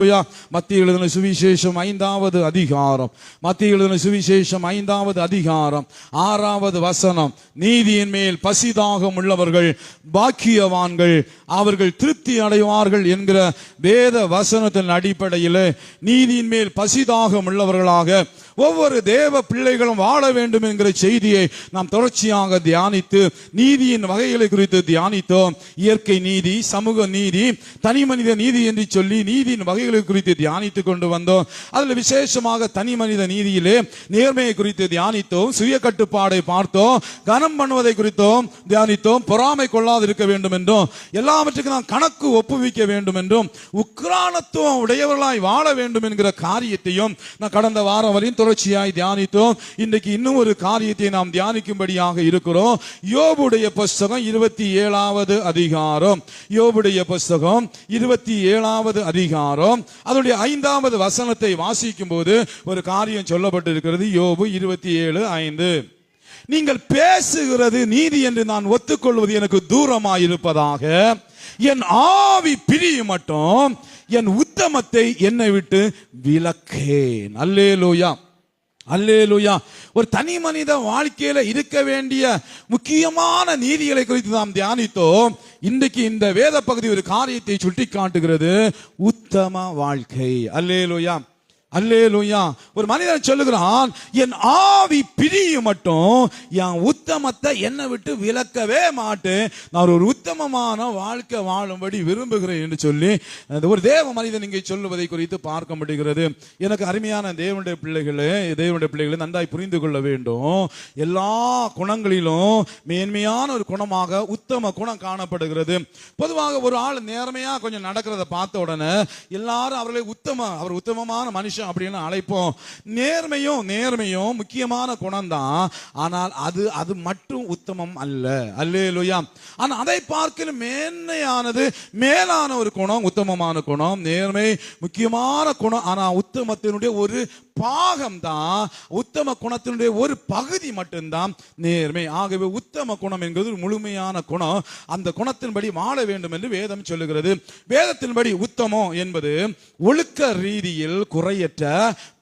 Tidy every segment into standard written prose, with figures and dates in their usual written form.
மத்திய எழுதின சுவிசேஷம் 5வது அதிகாரம், மத்திய எழுதின சுவிசேஷம் 5வது அதிகாரம் 6வது வசனம். நீதியின் மேல் பசிதாகம் உள்ளவர்கள் பாக்கியவான்கள், அவர்கள் திருப்தி அடைவார்கள் என்கிற வேத வசனத்தின் அடிப்படையில் நீதியின் மேல் பசிதாகம் உள்ளவர்களாக ஒவ்வொரு தேவ பிள்ளைகளும் வாழ வேண்டும் என்கிற செய்தியை நாம் தொடர்ச்சியாக தியானித்து நீதியின் வகைகளை குறித்து தியானித்தோம். இயற்கை நீதி, சமூக நீதி, தனி மனித நீதி என்று சொல்லி நீதியின் வகைகளை குறித்து தியானித்து கொண்டு வந்தோம். அதில் விசேஷமாக தனி மனித நீதியிலே நேர்மையை குறித்து தியானித்தோம், சுய கட்டுப்பாடை பார்த்தோம், கனம் பண்ணுவதை குறித்தோம் தியானித்தோம், பொறாமை கொள்ளாது இருக்க வேண்டும் என்றும், எல்லாவற்றுக்கும் நாம் கணக்கு ஒப்புவிக்க வேண்டும் என்றும், உக்ரானத்துவம் உடையவர்களாய் வாழ வேண்டும் என்கிற காரியத்தையும் நான் கடந்த வாரம் வரையும் தொடர்ச்சியாய் தியானித்தோம். இன்றைக்கு இன்னும் ஒரு காரியத்தை நாம் தியானிக்கும்படியாக இருக்கிறோம். யோபுடைய புஸ்தகம் 27வது அதிகாரம், யோபுடைய புஸ்தகம் 27வது அதிகாரம் அதனுடைய 5வது வசனத்தை வாசிக்கும் போது ஒரு காரியம் சொல்லப்பட்டிருக்கிறது. யோபு 27:5. நீங்கள் பேசுகிறது நீதி என்று நான் ஒத்துக்கொள்வது எனக்கு தூரமாயிருப்பதாக, என் ஆவி பிரியும் மட்டும் என் உத்தமத்தை என்னை விட்டு விலக்கேன். அல்லேலூயா, அல்லேலூயா. ஒரு தனி மனித வாழ்க்கையில இருக்க வேண்டிய முக்கியமான நீதிகளை குறித்து நாம் தியானித்தோம். இன்றைக்கு இந்த வேத பகுதி ஒரு காரியத்தை சுட்டி காட்டுகிறது, உத்தம வாழ்க்கை. அல்லேலூயா, அல்லேலூயா. ஒரு மனிதன் சொல்லுகிறான், என் ஆவி பிரியும் மட்டும் என் உத்தமத்தை என்னை விட்டு விலக்கவே மாட்டேன், நான் ஒரு உத்தமமான வாழ்க்கை வாழும்படி விரும்புகிறேன் என்று சொல்லி ஒரு தேவ மனிதன் இங்கே சொல்லுவதை குறித்து பார்க்க முடிகிறது. எனக்கு அருமையான தேவனுடைய பிள்ளைகளை நன்றாய் புரிந்து கொள்ள வேண்டும். எல்லா குணங்களிலும் மேன்மையான ஒரு குணமாக உத்தம குணம் காணப்படுகிறது. பொதுவாக ஒரு ஆள் நேர்மையா கொஞ்சம் நடக்கிறத பார்த்த உடனே எல்லாரும் அவர்களை அவர் உத்தமமான மனுஷன் அப்படின்னு அழைப்போம். நேர்மையும் முக்கியமான குணம் தான், ஆனால் அது மட்டும் உத்தமம் அல்ல. அல்லேலூயா. ஆனா அதை பார்க்க மேன்மையானது மேலான ஒரு குணம், உத்தமமான குணம். நேர்மை முக்கியமான குணம், ஆனா உத்தமத்தினுடைய ஒரு பாகம் தான், உத்தம குணத்தினுடைய ஒரு பகுதி மட்டும்தான் நேர்மை. ஆகவே உத்தம குணம் என்கிறது முழுமையான குணம். அந்த குணத்தின்படி வாழ வேண்டும் என்று வேதம் சொல்லுகிறது. வேதத்தின்படி உத்தமம் என்பது ஒழுக்க ரீதியில் குறையற்ற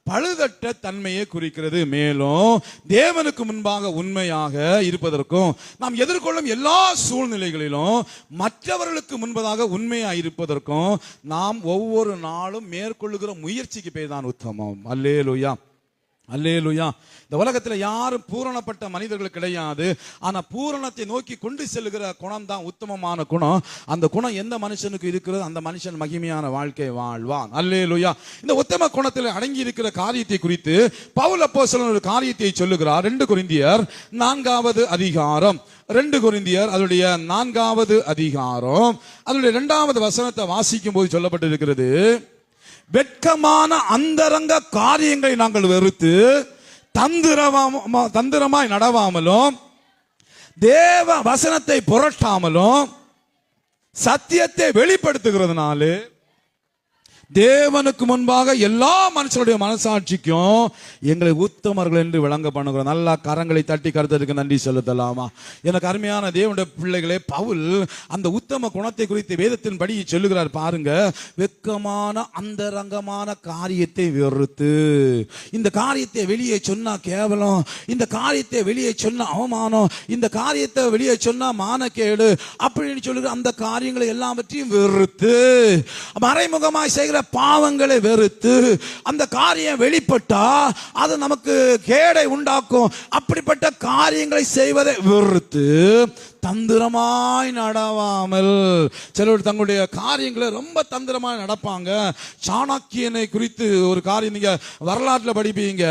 பழுதற்ற தன்மையை குறிக்கிறது. மேலும் தேவனுக்கு முன்பாக உண்மையாக இருப்பதற்கும், நாம் எதிர்கொள்ளும் எல்லா சூழ்நிலைகளிலும் மற்றவர்களுக்கு முன்பதாக உண்மையாக இருப்பதற்கும் நாம் ஒவ்வொரு நாளும் மேற்கொள்ளுகிற முயற்சிக்கு பேர் தான் உத்தமம். அல்லேலூயா, அல்லேலூயா. இந்த உலகத்தில் யாரும் பூரணப்பட்ட மனிதர்கள் கிடையாது. ஆனா பூரணத்தை நோக்கி கொண்டு செல்கிற குணம் தான் உத்தமமான குணம். அந்த குணம் எந்த மனுஷனுக்கு இருக்கிறது, அந்த மனுஷன் மகிமையான வாழ்க்கை வாழ்வான். அல்லேலூயா. இந்த உத்தம குணத்தில் அடங்கி இருக்கிற காரியத்தை குறித்து பவுல் அப்போஸ்தலன் ஒரு காரியத்தை சொல்லுகிறார். 2 கொரிந்தியர் 4வது அதிகாரம், 2 கொரிந்தியர் அதனுடைய 4வது அதிகாரம் அதனுடைய 2வது வசனத்தை வாசிக்கும் போது சொல்லப்பட்டிருக்கிறது, வெட்கமான அந்தரங்க காரியங்களை நாங்கள் வெறுத்து தந்திரமாய் நடவாமலும் தேவ வசனத்தை புரட்டாமலும் சத்தியத்தை வெளிப்படுத்துகிறதுனாலே தேவனுக்கு முன்பாக எல்லா மனுஷனுடைய மனசாட்சிக்கும் எங்களை உத்தமர்கள் என்று விளங்க பண்ணுகிறோம். நல்லா கரங்களை தட்டி கருத்தருக்கு நன்றி செலுத்தலாமா? எனக்கு அருமையான தேவனுடைய பிள்ளைகளே, பவுல் அந்த உத்தம குணத்தை குறித்து வேதத்தின் படி சொல்லுகிறார். பாருங்க, வெட்கமான அந்தரங்கமான காரியத்தை வெறுத்து, இந்த காரியத்தை வெளியே சொன்னா கேவலம், இந்த காரியத்தை வெளியே சொன்னா அவமானம், இந்த காரியத்தை வெளியே சொன்னா மானக்கேடு அப்படின்னு சொல்லுகிற அந்த காரியங்களை எல்லாவற்றையும் வெறுத்து, மறைமுகமாய் செய்கிற பாவங்களை வெறுத்து, அந்த காரியம் வெளிப்பட்டா அது நமக்கு கேடை உண்டாக்கும், அப்படிப்பட்ட காரியங்களை செய்வதை வெறுத்து தந்திரமாய் நடவாமல், சிலர் தங்களுடைய காரியங்களை ரொம்ப தந்திரமாய் நடப்பாங்க. சாணக்கியனை குறித்து ஒரு காரியம் நீங்க வரலாற்றில் படிப்பீங்க.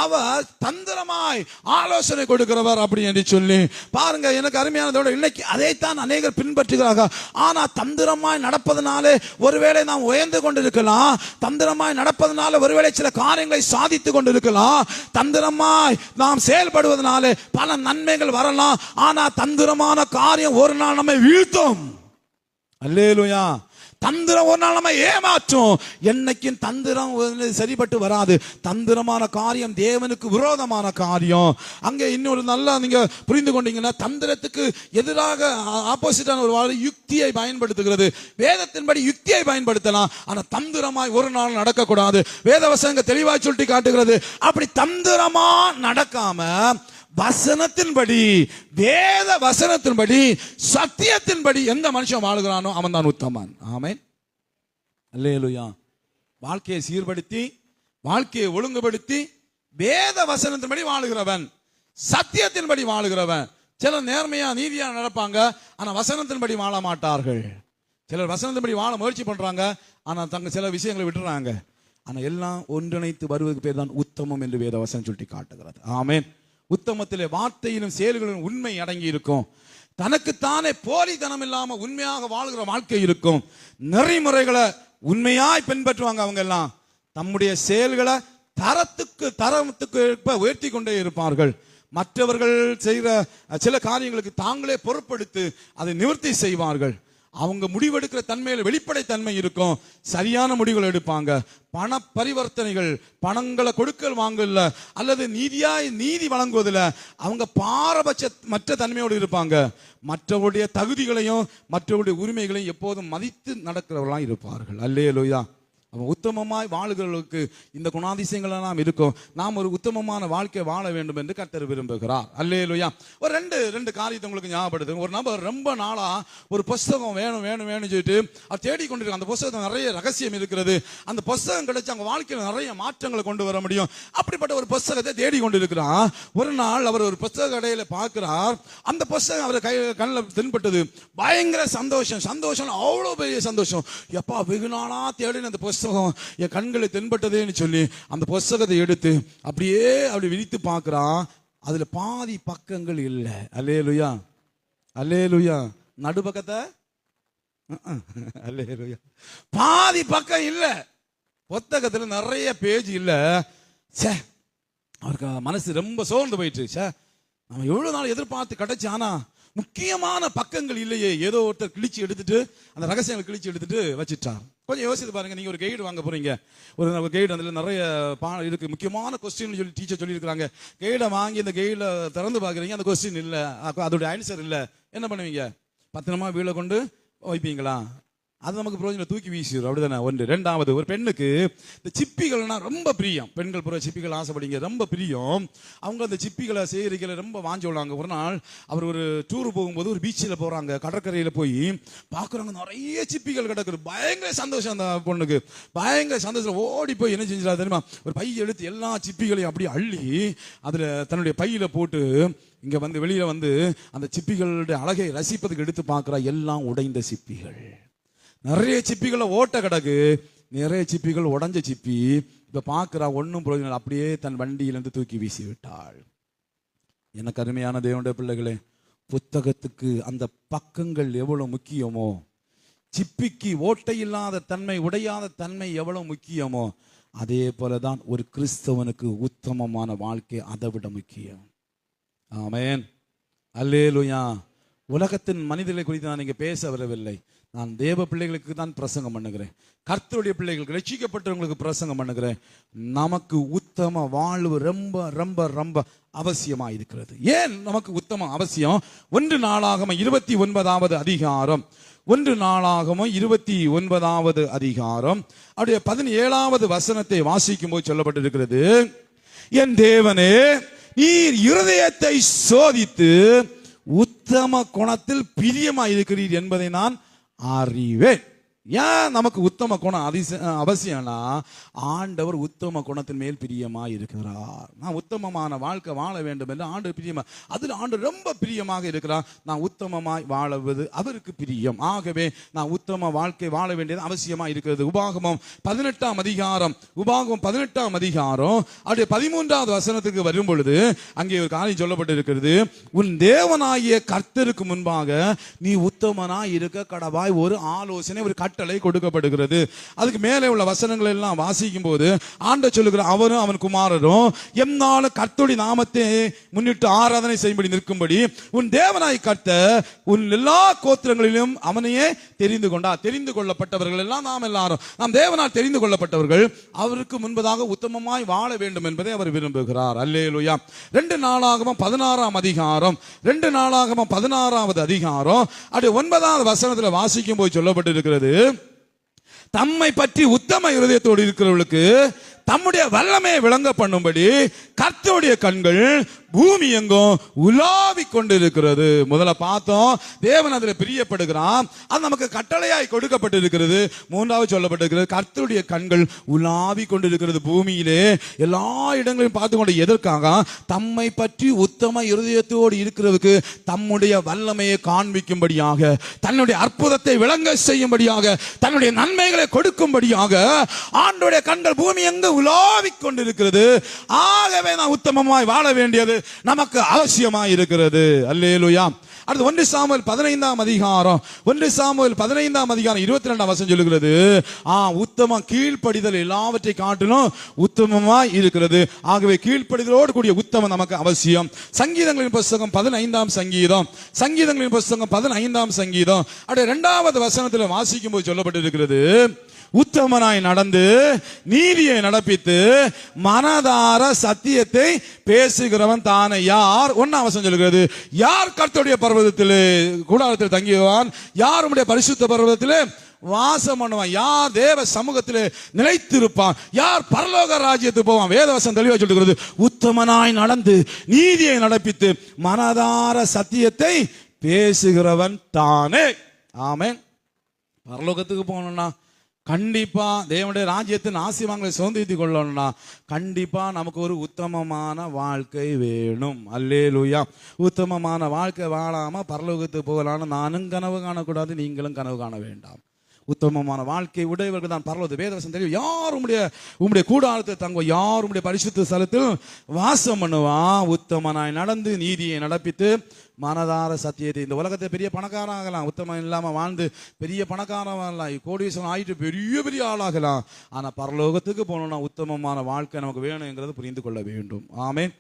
அவர் தந்திரமாய் ஆலோசனை கொடுக்கிறவர் அப்படி என்று சொல்லி பாருங்க. எனக்கு அருமையானதோட இன்னைக்கு அதைத்தான் அநேகர் பின்பற்றுகிறார்கள். ஆனா தந்திரமாய் நடப்பதனாலே ஒருவேளை நாம் உயர்ந்து கொண்டிருக்கலாம், தந்திரமாய் நடப்பதனால ஒருவேளை சில காரியங்களை சாதித்து கொண்டிருக்கலாம், தந்திரமாய் நாம் செயல்படுவதனாலே பல நன்மைகள் வரலாம். ஆனா தந்திரமான காரியம் ஒரு நாள் நம்மை வீழ்த்தும். அல்லேலூயா. தந்திரம் ஒரு நாள் நம்ம ஏமாற்றும். என்னைக்கும் தந்திரம் சரிபட்டு வராது. தந்திரமான காரியம் தேவனுக்கு விரோதமான காரியம். அங்கே இன்னொரு நல்லா நீங்க புரிந்து கொண்டீங்கன்னா, தந்திரத்துக்கு எதிராக ஆப்போசிட்டான ஒரு வார்த்தை யுக்தியை பயன்படுத்துகிறது. வேதத்தின்படி யுக்தியை பயன்படுத்தலாம், ஆனா தந்திரமாய் ஒரு நாள் நடக்கக்கூடாது. வேதவசனங்க தெளிவாய் சொல்லி காட்டுகிறது. அப்படி தந்திரமா நடக்காம வசனத்தின்படி, வேத வசனத்தின்படி, சத்தியத்தின்படி எந்த மனுஷன் வாழுகிறானோ அவன் தான் உத்தமன். ஆமென், அல்லேலூயா. வாழ்க்கையை சீர்படுத்தி, வாழ்க்கையை ஒழுங்குபடுத்தி, வேத வசனத்தின்படி வாழுகிறவன், சத்தியத்தின்படி வாழுகிறவன். சிலர் நேர்மையா நீதியா நடப்பாங்க, ஆனா வசனத்தின்படி வாழ மாட்டார்கள். சிலர் வசனத்தின்படி வாழ முயற்சி பண்றாங்க, ஆனா தங்க சில விஷயங்களை விட்டுறாங்க. ஆனா எல்லாம் ஒன்றிணைத்து வருவதற்கு பேர் தான் உத்தமம் என்று வேத வசனம் சொல்லி காட்டுகிறது. ஆமென். உத்தமத்திலே வார்த்தையிலும் செயல்களிலும் உண்மை அடங்கி இருக்கும். தனக்குத்தானே போலித்தனம் இல்லாம உண்மையாக வாழ்கிற வாழ்க்கை இருக்கும். நெறிமுறைகளை உண்மையாய் பின்பற்றுவாங்க. அவங்க எல்லாம் தம்முடைய செயல்களை தரத்துக்கு உயர்த்தி கொண்டே இருப்பார்கள். மற்றவர்கள் செய்கிற சில காரியங்களுக்கு தாங்களே பொறுப்படுத்தி அதை நிவர்த்தி செய்வார்கள். அவங்க முடிவெடுக்கிற தன்மையில வெளிப்படை தன்மை இருக்கும். சரியான முடிவுகள் எடுப்பாங்க. பண பரிவர்த்தனைகள், பணங்களை கொடுக்கல் வாங்கல அல்லது நீதி வழங்குவதில் அவங்க பாரபட்ச மற்ற தன்மையோடு இருப்பாங்க. மற்றவருடைய தகுதிகளையும் மற்றவருடைய உரிமைகளையும் எப்போதும் மதித்து நடக்கிறவர்களாக இருப்பார்கள். அல்லேலூயா. அவன் உத்தமமாய் வாழுகிறவர்களுக்கு இந்த குணாதிசயங்கள் எல்லாம் இருக்கும். நாம் ஒரு உத்தமமான வாழ்க்கை வாழ வேண்டும் என்று கர்த்தர் விரும்புகிறார். அல்லேலூயா. ஒரு ரெண்டு காரியத்தை உங்களுக்கு ஞாபகப்படுத்து. ஒரு நபர் ரொம்ப நாளா ஒரு புஸ்தகம் வேணும் சொல்லிட்டு அவர் தேடிக்கொண்டிருக்க. அந்த புஸ்தகத்தில் நிறைய ரகசியம் இருக்கிறது. அந்த புஸ்தகம் கிடைச்சு அவங்க வாழ்க்கையில் நிறைய மாற்றங்களை கொண்டு வர முடியும். அப்படிப்பட்ட ஒரு புஸ்தகத்தை தேடிக்கொண்டிருக்கிறார். ஒரு நாள் அவர் ஒரு புஸ்தக கடையில பார்க்கிறார். அந்த புஸ்தகம் அவர் கண்ணில் தென்பட்டது. பயங்கர சந்தோஷம், அவ்வளவு பெரிய சந்தோஷம். எப்பா வெகு நாளா தேடின அந்த புஸ்தகம் என் கண்களை தென்பட்டதேன்னு சொல்லி அந்த புஸ்தகத்தை எடுத்து அப்படி விரித்து பார்க்கிறான். அதுல பாதி பக்கங்கள் இல்லை. அல்லேலூயா, அல்லேலூயா. நடுபக்கத்தை அல்லேலூயா, பாதி பக்கம் இல்ல. புத்தகத்துல நிறைய பேஜ் இல்ல. அவருக்கு மனசு ரொம்ப சோர்ந்து போயிட்டு, நம்ம எவ்வளவு நாள் எதிர்பார்த்து கிடைச்சு, ஆனா முக்கியமான பக்கங்கள் இல்லையே. ஏதோ ஒருத்தர் கிழிச்சு எடுத்துட்டு அந்த ரகசியங்களை கிழிச்சு எடுத்துட்டு வச்சுட்டார். கொஞ்சம் யோசித்து பாருங்க. நீங்க ஒரு கைடு வாங்க போறீங்க. ஒரு கைடு அதுல நிறைய இருக்கு, முக்கியமான கொஸ்டின் சொல்லி டீச்சர் சொல்லி இருக்காங்க. கைடை வாங்கி அந்த கைடுல திறந்து பாக்குறீங்க, அந்த கொஸ்டின் இல்ல, அதோட ஆன்சர் இல்ல. என்ன பண்ணுவீங்க? பத்திரமா வீல கொண்டு வைப்பீங்களா? அது நமக்கு பிரயோஜனம், தூக்கி வீசிடும். அப்படிதானே? ஒன்று. ரெண்டாவது, ஒரு பெண்ணுக்கு இந்த சிப்பிகள்னா ரொம்ப பிரியம். பெண்கள் புற சிப்பிகள் ஆசைப்படுங்க, ரொம்ப பிரியம். அவங்க அந்த சிப்பிகளை சேகரிக்கல ரொம்ப வாஞ்சி உள்ளாங்க. ஒரு நாள் அவர் ஒரு டூர் போகும்போது ஒரு பீச்சில் போறாங்க. கடற்கரையில் போய் பார்க்குறாங்க, நிறைய சிப்பிகள் கிடக்குது. பயங்கர சந்தோஷம் அந்த பொண்ணுக்கு, பயங்கர சந்தோஷம். ஓடி போய் என்ன செஞ்சா தெரியுமா? ஒரு பை எடுத்து எல்லா சிப்பிகளையும் அப்படியே அள்ளி அதுல தன்னுடைய பையில போட்டு இங்க வெளியில அந்த சிப்பிகளுடைய அழகை ரசிப்பதுக்கு எடுத்து பார்க்கிறா. எல்லாம் உடைந்த சிப்பிகள். நிறைய சிப்பிகளை ஓட்ட கிடக்கு, நிறைய சிப்பிகள் உடஞ்ச சிப்பி. இப்ப பார்க்கிறா, ஒன்னும் பிரயோஜனம். அப்படியே தன் வண்டியிலிருந்து தூக்கி வீசி விட்டாள். எனக்கு அருமையான தேவனுடைய பிள்ளைகளே, புத்தகத்துக்கு அந்த பக்கங்கள் எவ்வளவு முக்கியமோ, சிப்பிக்கு ஓட்டை இல்லாத தன்மை, உடையாத தன்மை எவ்வளவு முக்கியமோ, அதே போலதான் ஒரு கிறிஸ்தவனுக்கு உத்தமமான வாழ்க்கை அதை விட முக்கியம். ஆமென், அல்லேலூயா. உலகத்தின் மனிதர்களை குறித்து நான் இங்கே பேச வரவில்லை. நான் தேவ பிள்ளைகளுக்கு தான் பிரசங்கம் பண்ணுகிறேன். கர்த்தருடைய பிள்ளைகளுக்கு, ரட்சிக்கப்பட்டவங்களுக்கு பிரசங்கம் பண்ணுகிறேன். நமக்கு உத்தம வாழ்வு ரொம்ப ரொம்ப ரொம்ப அவசியமா இருக்கிறது. ஏன் நமக்கு உத்தம அவசியம்? 1 நாளாகமம் 29வது அதிகாரம், 1 நாளாகமம் 29வது அதிகாரம் அப்படியே 17வது வசனத்தை வாசிக்கும் போது சொல்லப்பட்டிருக்கிறது, என் தேவனே, நீர் இருதயத்தை சோதித்து உத்தம குணத்தில் பிரியமாயிருக்கிறீர் என்பதை நான் அறிவேன். ஏன் நமக்கு உத்தம குணம் அவசியம்னா, ஆண்டவர் உத்தம குணத்தின் மேல் பிரியமா இருக்கிறார். நான் உத்தமமான வாழ்க்கை வாழ வேண்டும் என்று ஆண்டவர் பிரியமா, அதில் ஆண்டவர் ரொம்ப பிரியமாக இருக்கிறார். நான் உத்தமமாய் வாழுவது அவருக்கு பிரியம். ஆகவே நான் உத்தம வாழ்க்கை வாழ வேண்டியது அவசியமா இருக்கிறது. உபாகமம் 18ஆம் அதிகாரம், உபாகமம் 18ஆம் அதிகாரம் அப்படியே 13வது வசனத்துக்கு வரும் பொழுது அங்கே ஒரு காரியம் சொல்லப்பட்டு இருக்கிறது, உன் தேவனாகிய கர்த்தருக்கு முன்பாக நீ உத்தமனாய் இருக்க கடவாய் ஒரு ஆலோசனை, ஒரு கட்டளை கொடுக்கப்படுகிறது. அதுக்கு மேலே உள்ள வசனங்கள் எல்லாம் வாசிக்கும் போது ஆண்டவர் சொல்லுகிற அவரும் அவன் குமாரரும் எந்நாளும் கர்த்தருடைய நாமத்தை முன்னிட்டு ஆராதனை செய்யும்படி நிற்கும்படி உன் தேவனாய் கர்த்தர் உன் எல்லா கோத்திரங்களிலும் அவனையே தெரிந்து கொண்டார். தெரிந்து கொள்ளப்பட்டவர்கள் எல்லாம் நாம் தேவனால் தெரிந்து கொள்ளப்பட்டவர்கள் அவருக்கு முன்பதாக உத்தமமாய் வாழ வேண்டும் என்பதை அவர் விரும்புகிறார். அல்லேலூயா. 2 நாளாகமம் 16ஆம் அதிகாரம் 2 நாளாகமம் 16வது அதிகாரம் அது 9வது வசனத்தில் வாசிக்கும் போது சொல்லப்பட்டிருக்கிறது, தம்மை பற்றி உத்தம இருதயத்தோடு இருக்கிறவர்களுக்கு தம்முடைய வல்லமையை விளங்க பண்ணும்படி கர்த்தருடைய கண்கள் பூமி எங்கும் உலாவி கொண்டிருக்கிறது. முதல்ல பார்த்தோம், தேவன் அதில் பிரியப்படுகிறான், அது நமக்கு கட்டளையாய் கொடுக்கப்பட்டிருக்கிறது. 3வது சொல்லப்பட்டிருக்கிறது, கர்த்தருடைய கண்கள் உலாவி கொண்டிருக்கிறது பூமியிலே எல்லா இடங்களையும் பார்த்து கொண்டு. எதற்காக? தம்மை பற்றி உத்தம இருதயத்தோடு இருக்கிறதுக்கு தம்முடைய வல்லமையை காண்பிக்கும்படியாக, தன்னுடைய அற்புதத்தை விளங்க செய்யும்படியாக, தன்னுடைய நன்மைகளை கொடுக்கும்படியாக ஆண்டவருடைய கண்கள் பூமி எங்கு உலாவி கொண்டிருக்கிறது. ஆகவே நான் உத்தமமாய் வாழ வேண்டியது நமக்கு அவசியமாய் இருக்கிறது. அல்லேலூயா. அடுத்து 1 சாமுவேல் 15ஆம் அதிகாரம் 1 சாமுவேல் 15ஆம் அதிகாரம் 22ஆம் வசனம் சொல்லுகிறது, உத்தமம் கீழ்ப்படிதல் எல்லாவற்றை காட்டிலும் உத்தமமாய் இருக்கிறது. ஆகவே கீழ்ப்படிதலோடு கூடிய உத்தமம் நமக்கு அவசியம். சங்கீதங்களின் புத்தகம் 15ஆம் சங்கீதம், சங்கீதங்களின் புத்தகம் 15ஆம் சங்கீதம் அப்படியே 2வது வசனத்தில் வாசிக்கும் போது சொல்லப்பட்டிருக்கிறது, உத்தமனாய் நடந்து நீதியை நடப்பித்து மனதார சத்தியத்தை பேசுகிறவன் தானே யார். 1ஆம் வசனம் சொல்கிறது, யார் கர்த்தருடைய பர்வதத்திலே கூடாரத்தில் தங்கியவான், யார் உம்முடைய பரிசுத்த பர்வதத்திலே வாசம் பண்ணுவான், யார் தேவ சமூகத்திலே நிலைத்திருப்பான், யார் பரலோக ராஜ்யத்துக்கு போவான். வேதவசனம் தெளிவாக சொல்லுகிறது, உத்தமனாய் நடந்து நீதியை நடப்பித்து மனதார சத்தியத்தை பேசுகிறவன் தானே. ஆமென். பரலோகத்துக்கு போகணும்னா கண்டிப்பா தேவனுடைய ராஜ்யத்தின் ஆசீர்வாதங்களை சுதந்திரித்துக் கொள்ளணும்னா கண்டிப்பா நமக்கு ஒரு உத்தமமான வாழ்க்கை வேணும். அல்லேலூயா. உத்தமமான வாழ்க்கை வாழாம பரலோகத்துக்கு போகலான்னு நானும் கனவு காணக்கூடாது, நீங்களும் கனவு காண வேண்டாம். உத்தமமான வாழ்க்கை உடையவர்கள் தான் பரலோக. வேதவசனம் தெரியும், யார் உம்முடைய கூடாரத்தை தங்குவா, யார் உம்முடைய பரிசுத்த ஸ்தலத்தில் வாசம் பண்ணுவான். உத்தமனாய் நடந்து நீதியை நடப்பித்து மனதார சத்தியத்தை. இந்த உலகத்தை பெரிய பணக்காரன் ஆகலாம், உத்தமம் இல்லாம வாழ்ந்து பெரிய பணக்காரன் ஆகலாம், கோடீஸ்வரன் ஆயிட்டு பெரிய பெரிய ஆளாகலாம். ஆனா பரலோகத்துக்கு போனோம்னா உத்தமமான வாழ்க்கை நமக்கு வேணுங்கிறது புரிந்து கொள்ள வேண்டும். ஆமென்.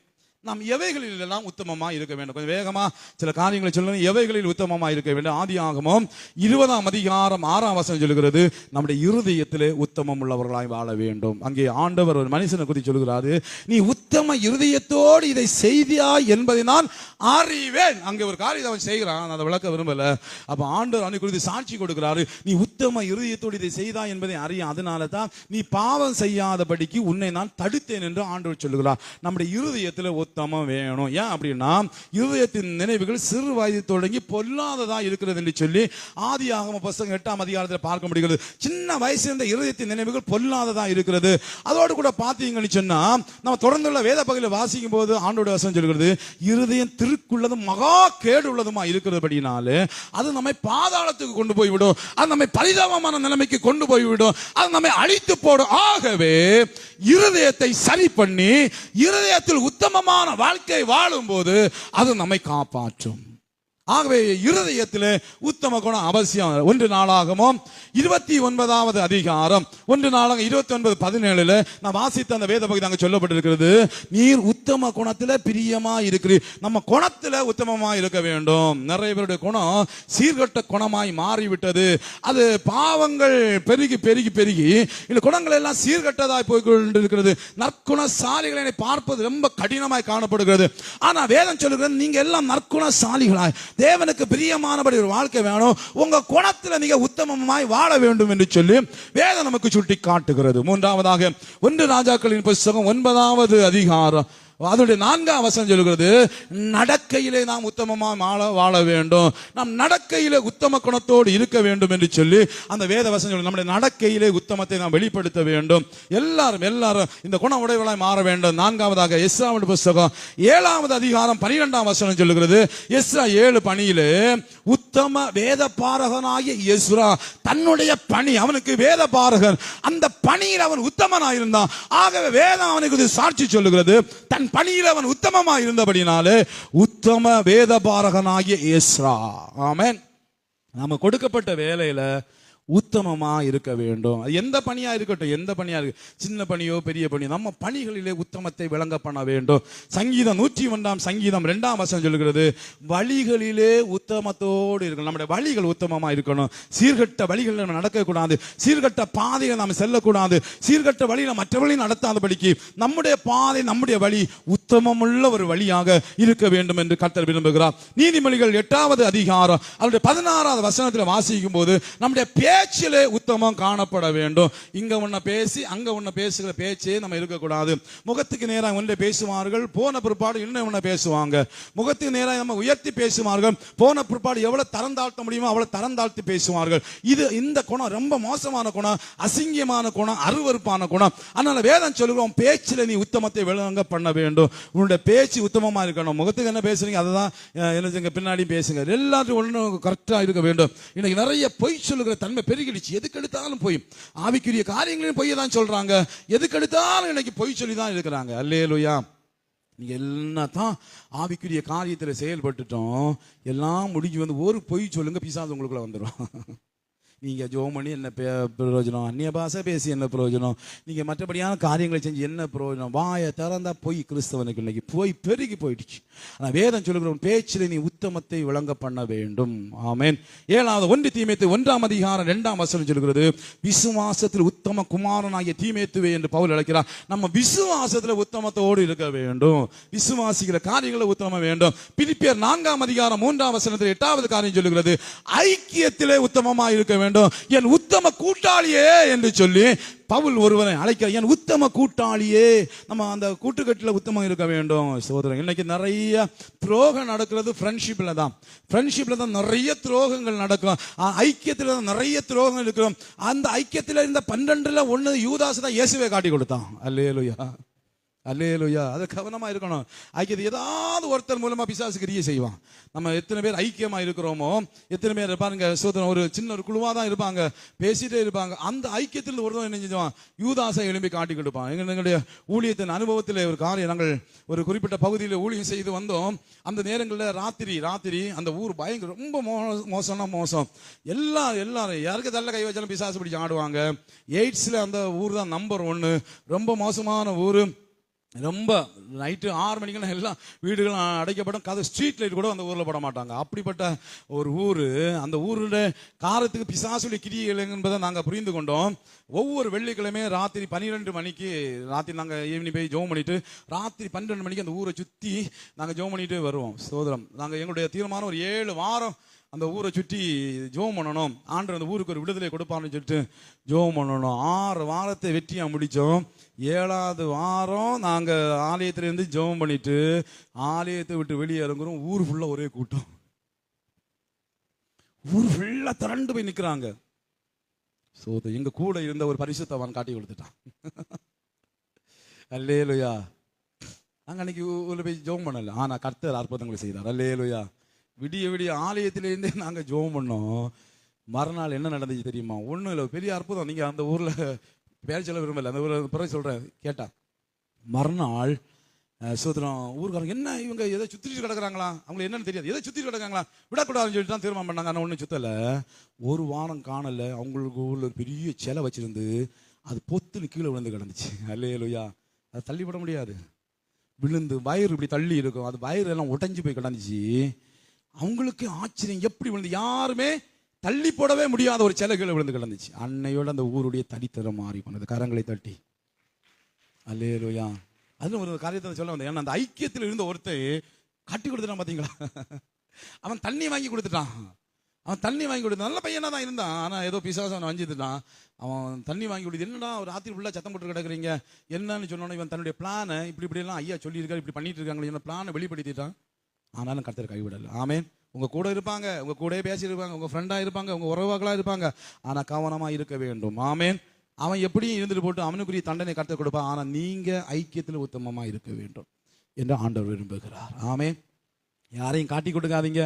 நாம் எவைகளில் எல்லாம் உத்தமமா இருக்க வேண்டும். கொஞ்சம் வேகமா சில காரியங்களை சொல்லணும். எவைகளில் உத்தமமா இருக்க வேண்டும். ஆதியாகமம் 20ஆம் அதிகாரம் 6ஆம் வசனம் சொல்லுகிறது, நம்முடைய இருதயத்திலே உத்தமம் உள்ளவர்களாய் வாழ வேண்டும். அங்கே ஆண்டவர் ஒரு மனுஷனை குறித்து சொல்லுகிறாரு, நீ உத்தம இருதயத்தோடு இதை செய்தியா என்பதை நான் அறிவேன். அங்கே ஒரு காரியத்தை அவன் செய்கிறான், அதை விளக்க விரும்பல. அப்ப ஆண்டவர் அவனை குறித்து சாட்சி கொடுக்கிறாரு, நீ உத்தம இருதயத்தோடு இதை செய்தா என்பதை அறிய, அதனால தான் நீ பாவம் செய்யாதபடிக்கு உன்னை நான் தடுத்தேன் என்று ஆண்டவர் சொல்லுகிறார். நம்முடைய இருதயத்தில் உத்தமம் வேணும். ஏன் அப்படின்னா இருதயத்தின் நினைவுகள் சிறு வயது தொடங்கி பொல்லாததா இருக்கிறது என்று சொல்லி ஆதியாகம புத்தகம் 8ஆம் அதிகாரத்தில் பார்க்க முடிகிறது. சின்ன வயசுல இருந்த இருதயத்தின் நினைவுகள் பொல்லாததா இருக்கிறது. அதோடு கூட பார்த்தீங்கன்னு சொன்னா நம்ம தொடர்ந்துள்ள வேத பகுதியில் வாசிக்கும் போது ஆண்டோட வசனம் சொல்கிறது, இருதயம் திருக்குள்ளதும் மகா கேடு உள்ளதுமா இருக்கிறபடினாலே அது நம்மை பாதாளத்துக்கு கொண்டு போய்விடும், அது நம்மை பரிதாபமான நிலைமைக்கு கொண்டு போய்விடும், அது நம்மை அழித்து போடும். ஆகவே இருதயத்தை சரி பண்ணி இருதயத்தில் உத்தமமான வாழ்க்கை வாழும் போது அது நம்மை காப்பாற்றும். ஆகவே இருதயத்திலே உத்தம குணம் அவசியம். 1 நாளாகமம் 29வது அதிகாரம் 1 நாளாக 29:17 நான் வாசித்த அந்த வேத பகுதி அங்க சொல்லப்பட்டிருக்கிறது, நீர் உத்தம குணத்திலே பிரியமா இருக்கிறீர். நம்ம குணத்திலே உத்தமமா இருக்க வேண்டும். நிறைய பேருடைய குணம் சீர்கட்ட குணமாய் மாறிவிட்டது. அது பாவங்கள் பெருகி பெருகி பெருகி இந்த குணங்கள் எல்லாம் சீர்கட்டதாய் போய்கொண்டிருக்கிறது. நற்குணசாலிகளை பார்ப்பது ரொம்ப கடினமாய் காணப்படுகிறது. ஆனா வேதம் சொல்லுகிறது, நீங்க எல்லாம் நற்குணசாலிகளாய் தேவனுக்கு பிரியமானபடி ஒரு வாழ்க்கை வேணும், உங்க குணத்துல நீங்க உத்தமமாய் வாழ வேண்டும் என்று சொல்லி வேதம் நமக்கு சுட்டி காட்டுகிறது. 3ஆவதாக 1 ராஜாக்களின் புத்தகம் 9ஆவது அதிகாரம் அதனுடைய 4ஆம் வசனம் சொல்லுகிறது, நடக்கையிலே நாம் உத்தமமாக வாழ வேண்டும், நாம் நடக்கையிலே உத்தம குணத்தோடு இருக்க வேண்டும் என்று சொல்லி அந்த வேத வசனம் நம்முடைய நடக்கையிலே உத்தமத்தை நாம் வெளிப்படுத்த வேண்டும். எல்லாரும் இந்த குண உடையவர்களாய் மாற வேண்டும். 4ஆவதாக எஸ்ராவின் புத்தகம் 7ஆவது அதிகாரம் 12ஆம் வசனம் சொல்லுகிறது, எஸ்ரா 7:10 உத்தம வேத பாரகனாகிய எஸ்ரா தன்னுடைய பணி, அவனுக்கு வேத பாரகன், அந்த பணியில் அவன் உத்தமனாயிருந்தான். ஆகவே வேதம் அவனுக்கு சாட்சி சொல்லுகிறது, தன் பணியில் அவன் உத்தமமா இருந்தபடினாலே உத்தம வேத பாரகனாகிய எஸ்ரா. ஆமென். நாம கொடுக்கப்பட்ட வேலையில உத்தமமா இருக்க வேண்டும். அது எந்த பணியா இருக்கட்டும், எந்த பணியா இருக்கு, சின்ன பணியோ பெரிய பணியோ, நம்ம பணிகளிலே உத்தமத்தை விளங்க பண்ண வேண்டும். சங்கீதம் 101 சங்கீதம் 2 வசனம் சொல்லுகிறது, வழிகளிலே உத்தமத்தோடு இருக்கணும். நம்முடைய வழிகள் உத்தமமா இருக்கணும். சீர்கட்ட வழிகள் நம்ம நடக்கக்கூடாது, சீர்கட்ட பாதையை நாம் செல்லக்கூடாது, சீர்கட்ட வழியில மற்றவர்களையும் நடத்தாதபடிக்கு நம்முடைய பாதை, நம்முடைய வழி உத்தமமுள்ள ஒரு வழியாக இருக்க வேண்டும் என்று கர்த்தர் விரும்புகிறார். நீதிமொழிகள் 8வது அதிகாரம் அவருடைய 16வது வசனத்தில் வாசிக்கும் போது, நம்முடைய பேச்சிலே உத்தமம் காணப்பட வேண்டும். இங்க ஒன்ன பேசி அங்க ஒன்ன பேசுகிற பேச்சே நம்ம இருக்கக்கூடாது. முகத்துக்கு நேராக ஒன்றை பேசுவார்கள், போன பிற்பாடு இன்னும் ஒன்ன பேசுவாங்க. முகத்துக்கு நேராக நம்ம உயர்த்தி பேசுவார்கள், போன பிற்பாடு எவ்வளவு தரம் தாழ்த்த முடியுமோ அவ்வளவு தரம் தாழ்த்தி பேசுவார்கள். இந்த குணம் ரொம்ப மோசமான குணம், அசிங்கமான குணம், அருவருப்பான குணம். அதனால வேதம் சொல்லுகிறோம், பேச்சில் நீ உத்தமத்தை விளங்க பண்ண வேண்டும். உன்னுடைய பேச்சு உத்தமமா இருக்கணும். முகத்துக்கு என்ன பேசுறீங்க அதுதான் என்ன பின்னாடி பேசுங்க. எல்லாரும் ஒண்ணு கரெக்டா இருக்க வேண்டும். இன்னைக்கு நிறைய பொய் சொல்லுகிற தன்மை பெருகிடுச்சு. எதுக்கு எடுத்தாலும் போய், ஆவிக்குரிய காரியங்களையும் பொய் தான் சொல்றாங்க. எதுக்கு எடுத்தாலும் இன்னைக்கு பொய் சொல்லி தான் இருக்கிறாங்க. அல்லேலூயா. நீங்க என்னதான் ஆவிக்குரிய காரியத்தில் செயல்பட்டுட்டோம், எல்லாம் முடிஞ்சு வந்து ஒரு பொய் சொல்லுங்க, பிசாசு உங்களுக்குள்ள வந்துடும். நீங்க ஜெபம் பண்ணி என்ன பிரயோஜனம், அந்நிய பாஷை பேசி என்ன பிரயோஜனம், நீங்க மற்றபடியான காரியங்களை செஞ்சு என்ன பிரயோஜனம்? வாயை திறந்தா போய் கிறிஸ்தவனுக்கு இன்னைக்கு போய் பெருகி போயிடுச்சு. ஆனால் வேதம் சொல்லுகிறோம், பேச்சில் நீ உத்தமத்தை விளங்க பண்ண வேண்டும். ஆமென். 7வது 1 தீமோத்தேயு 1 அதிகாரம் 2 வசனம் சொல்லுகிறது, விசுவாசத்தில் உத்தம குமாரனாகிய தீமோத்தேயுவே என்று பவுல் அழைக்கிறார். நம்ம விசுவாசத்தில் உத்தமத்தோடு இருக்க வேண்டும். விசுவாசிக்கிற காரியங்களை உத்தமம் வேண்டும். பிலிப்பியர் 4 அதிகாரம் 3 வசனத்தில் 8வது காரியம் சொல்லுகிறது, ஐக்கியத்திலே உத்தமமா இருக்க வேண்டும். என் உத்தம கூட்டாளியே என்று சொல்லி பவுல் ஒருவரை அழைக்கிறார். என் உத்தம கூட்டாளியே. நம்ம அந்த கூட்டுக்கட்டில் உத்தமம் இருக்க வேண்டும். சோதரன், இன்னைக்கு நிறைய துரோகம் நடக்கிறது ஃப்ரெண்ட்ஷிப்ல தான். ஃப்ரெண்ட்ஷிப்ல தான் நிறைய துரோகங்கள் நடக்கும். ஐக்கியத்தில் தான் நிறைய துரோகங்கள் இருக்கிறோம். அந்த ஐக்கியத்தில் இருந்த 12ல் 1 யூதாஸ் தான் இயேசுவை காட்டி கொடுத்தான். அல்லேலூயா, அல்லேலூயா. அது கவனமா இருக்கணும். ஐக்கியத்தை ஏதாவது ஒருத்தர் மூலமா பிசாசு கிரியை செய்வான். நம்ம எத்தனை பேர் ஐக்கியமா இருக்கிறோமோ, எத்தனை பேர் பாருங்க சோதனை, ஒரு சின்ன ஒரு குழுவா தான் இருப்பாங்க, பேசிட்டே இருப்பாங்க. அந்த ஐக்கியத்தில் ஒருத்தன் என்ன செஞ்சுவான், யூதாசை எழுப்பி காட்டி கொடுப்பான். எங்களுடைய ஊழியத்தின் அனுபவத்தில் ஒரு காரியம், நாங்கள் ஒரு குறிப்பிட்ட பகுதியில் ஊழியம் செய்து வந்தோம். அந்த நேரங்களில் ராத்திரி அந்த ஊர் பயங்கர ரொம்ப மோசம். எல்லாரும் யாருக்கு தள்ள கை வச்சாலும் பிசாசு பிடிச்சி ஆடுவாங்க. எய்ட்ஸ்ல அந்த ஊர் தான் நம்பர் 1. ரொம்ப மோசமான ஊர். ரொம்ப நைட்டு 6 மணிக்கெல்லாம் எல்லாம் வீடுகளும் அடைக்கப்படும். கதை ஸ்ட்ரீட் லைட் கூட அந்த ஊரில் போட மாட்டாங்க. அப்படிப்பட்ட ஒரு ஊர். அந்த ஊருடைய காரத்துக்கு பிசாசுடைய கிரியைகள் என்பதை நாங்கள் புரிந்து கொண்டோம். ஒவ்வொரு வெள்ளிக்கிழமையும் ராத்திரி 12 மணிக்கு, ராத்திரி நாங்கள் ஈவினிங் போய் ஜெபம் பண்ணிட்டு ராத்திரி 12 மணிக்கு அந்த ஊரை சுற்றி நாங்கள் ஜெபம் பண்ணிட்டு வருவோம். சோதரம், நாங்கள் எங்களுடைய தீர்மானம் ஒரு 7 வாரம் அந்த ஊரை சுற்றி ஜெபம் பண்ணணும். ஆண்டவர் அந்த ஊருக்கு ஒரு விடுதலை கொடுப்பான்னு சொல்லிட்டு ஜெபம் பண்ணணும். 6 வாரத்தை வெற்றியா முடித்தோம். 7வது வாரம் நாங்கள் ஆலயத்திலேருந்து ஜெபம் பண்ணிட்டு ஆலயத்தை விட்டு வெளியே இறங்குறோம். ஊர் ஃபுல்லா ஒரே கூட்டம். ஊர் ஃபுல்லா திரண்டு போய் நிற்கிறாங்க. எங்க கூட இருந்த ஒரு பரிசுத்தவான் காட்டி கொடுத்துட்டான். அல்லேலூயா. நாங்கள் அன்னைக்கு ஊரில் போய் ஜெபம் பண்ணல, ஆனா கர்த்தர் அற்புதங்களை செய்தார். அல்லேலூயா. விடிய ஆலயத்திலேருந்தே நாங்கள் ஜெபம் பண்ணோம். மறுநாள் என்ன நடந்துச்சு தெரியுமா? ஒன்றும் இல்லை, பெரிய அற்புதம். நீங்கள் அந்த ஊரில் பேர் சொல்ல விரும்பல, அந்த ஊரில் பிறகு சொல்கிறேன் கேட்டா. மறுநாள் சோதரம் ஊருக்காரங்க, என்ன இவங்க எதை சுற்றிட்டு கிடக்குறாங்களா, அவங்களுக்கு என்னன்னு தெரியாது, எதை சுற்றிட்டு கிடக்குறாங்களா, விடக்கூடாதுன்னு சொல்லிட்டு தான் தீர்மானம் பண்ணாங்க. ஆனால் ஒன்றும் சுத்தலை. 1 வாரம் காணலை. அவங்களுக்கு ஊரில் ஒரு பெரிய சிலை வச்சிருந்து அது பொத்துன்னு கீழே விழுந்து கிடந்துச்சு. அல்லேலூயா. அதை தள்ளிவிட முடியாது. விழுந்து வயிறு இப்படி தள்ளி இருக்கும், அது வயிறு எல்லாம் உடைஞ்சு போய் கிடந்துச்சு. அவங்களுக்கு ஆச்சரியம், எப்படி விழுந்து, யாருமே தள்ளி போடவே முடியாத ஒரு சிலை கீழே விழுந்து கிடந்துச்சு. அன்னையோட அந்த ஊருடைய தனித்தரம் மாறி போனது. கரங்களை தட்டி அல்லேலூயா. அது ஒரு காரியத்தை சொல்ல வந்தேன். ஏன்னா அந்த ஐக்கியத்தில் இருந்த ஒருத்தர் கட்டி கொடுத்துட்டான். பார்த்தீங்களா, அவன் தண்ணி வாங்கி கொடுத்துட்டான். நல்ல பையனா தான் இருந்தான். ஆனால் ஏதோ பிசாசு அவன் வஞ்சித்துட்டான். அவன் தண்ணி வாங்கி கொடுத்து, என்னடா ஒரு ராத்திரி ஃபுல்லாக சத்தம் போட்டு கிடக்குறீங்க என்னன்னு சொன்னோன்னே, இவன் தன்னுடைய பிளானை இப்படிலாம் ஐயா சொல்லியிருக்காரு, இப்படி பண்ணிட்டு இருக்காங்களே, என்ன பிளானை வெளிப்படுத்திட்டான். ஆனாலும் கர்த்தர் கைவிடல. ஆமென். உங்க கூட இருப்பாங்க, உங்க கூட பேசியிருப்பாங்க, உங்க ஃப்ரெண்டா இருப்பாங்க, உங்க உறவுகளா இருப்பாங்க. ஆனா கவனமா இருக்க வேண்டும். ஆமென். அவன் எப்படியும் இருந்துட்டு போட்டு அவனுக்குரிய தண்டனை கர்த்தர் கொடுப்பான். ஆனா நீங்க ஐக்கியத்தில் உத்தமமா இருக்க வேண்டும் என்று ஆண்டவர் விரும்புகிறார். ஆமென். யாரையும் காட்டி கொடுக்காதீங்க,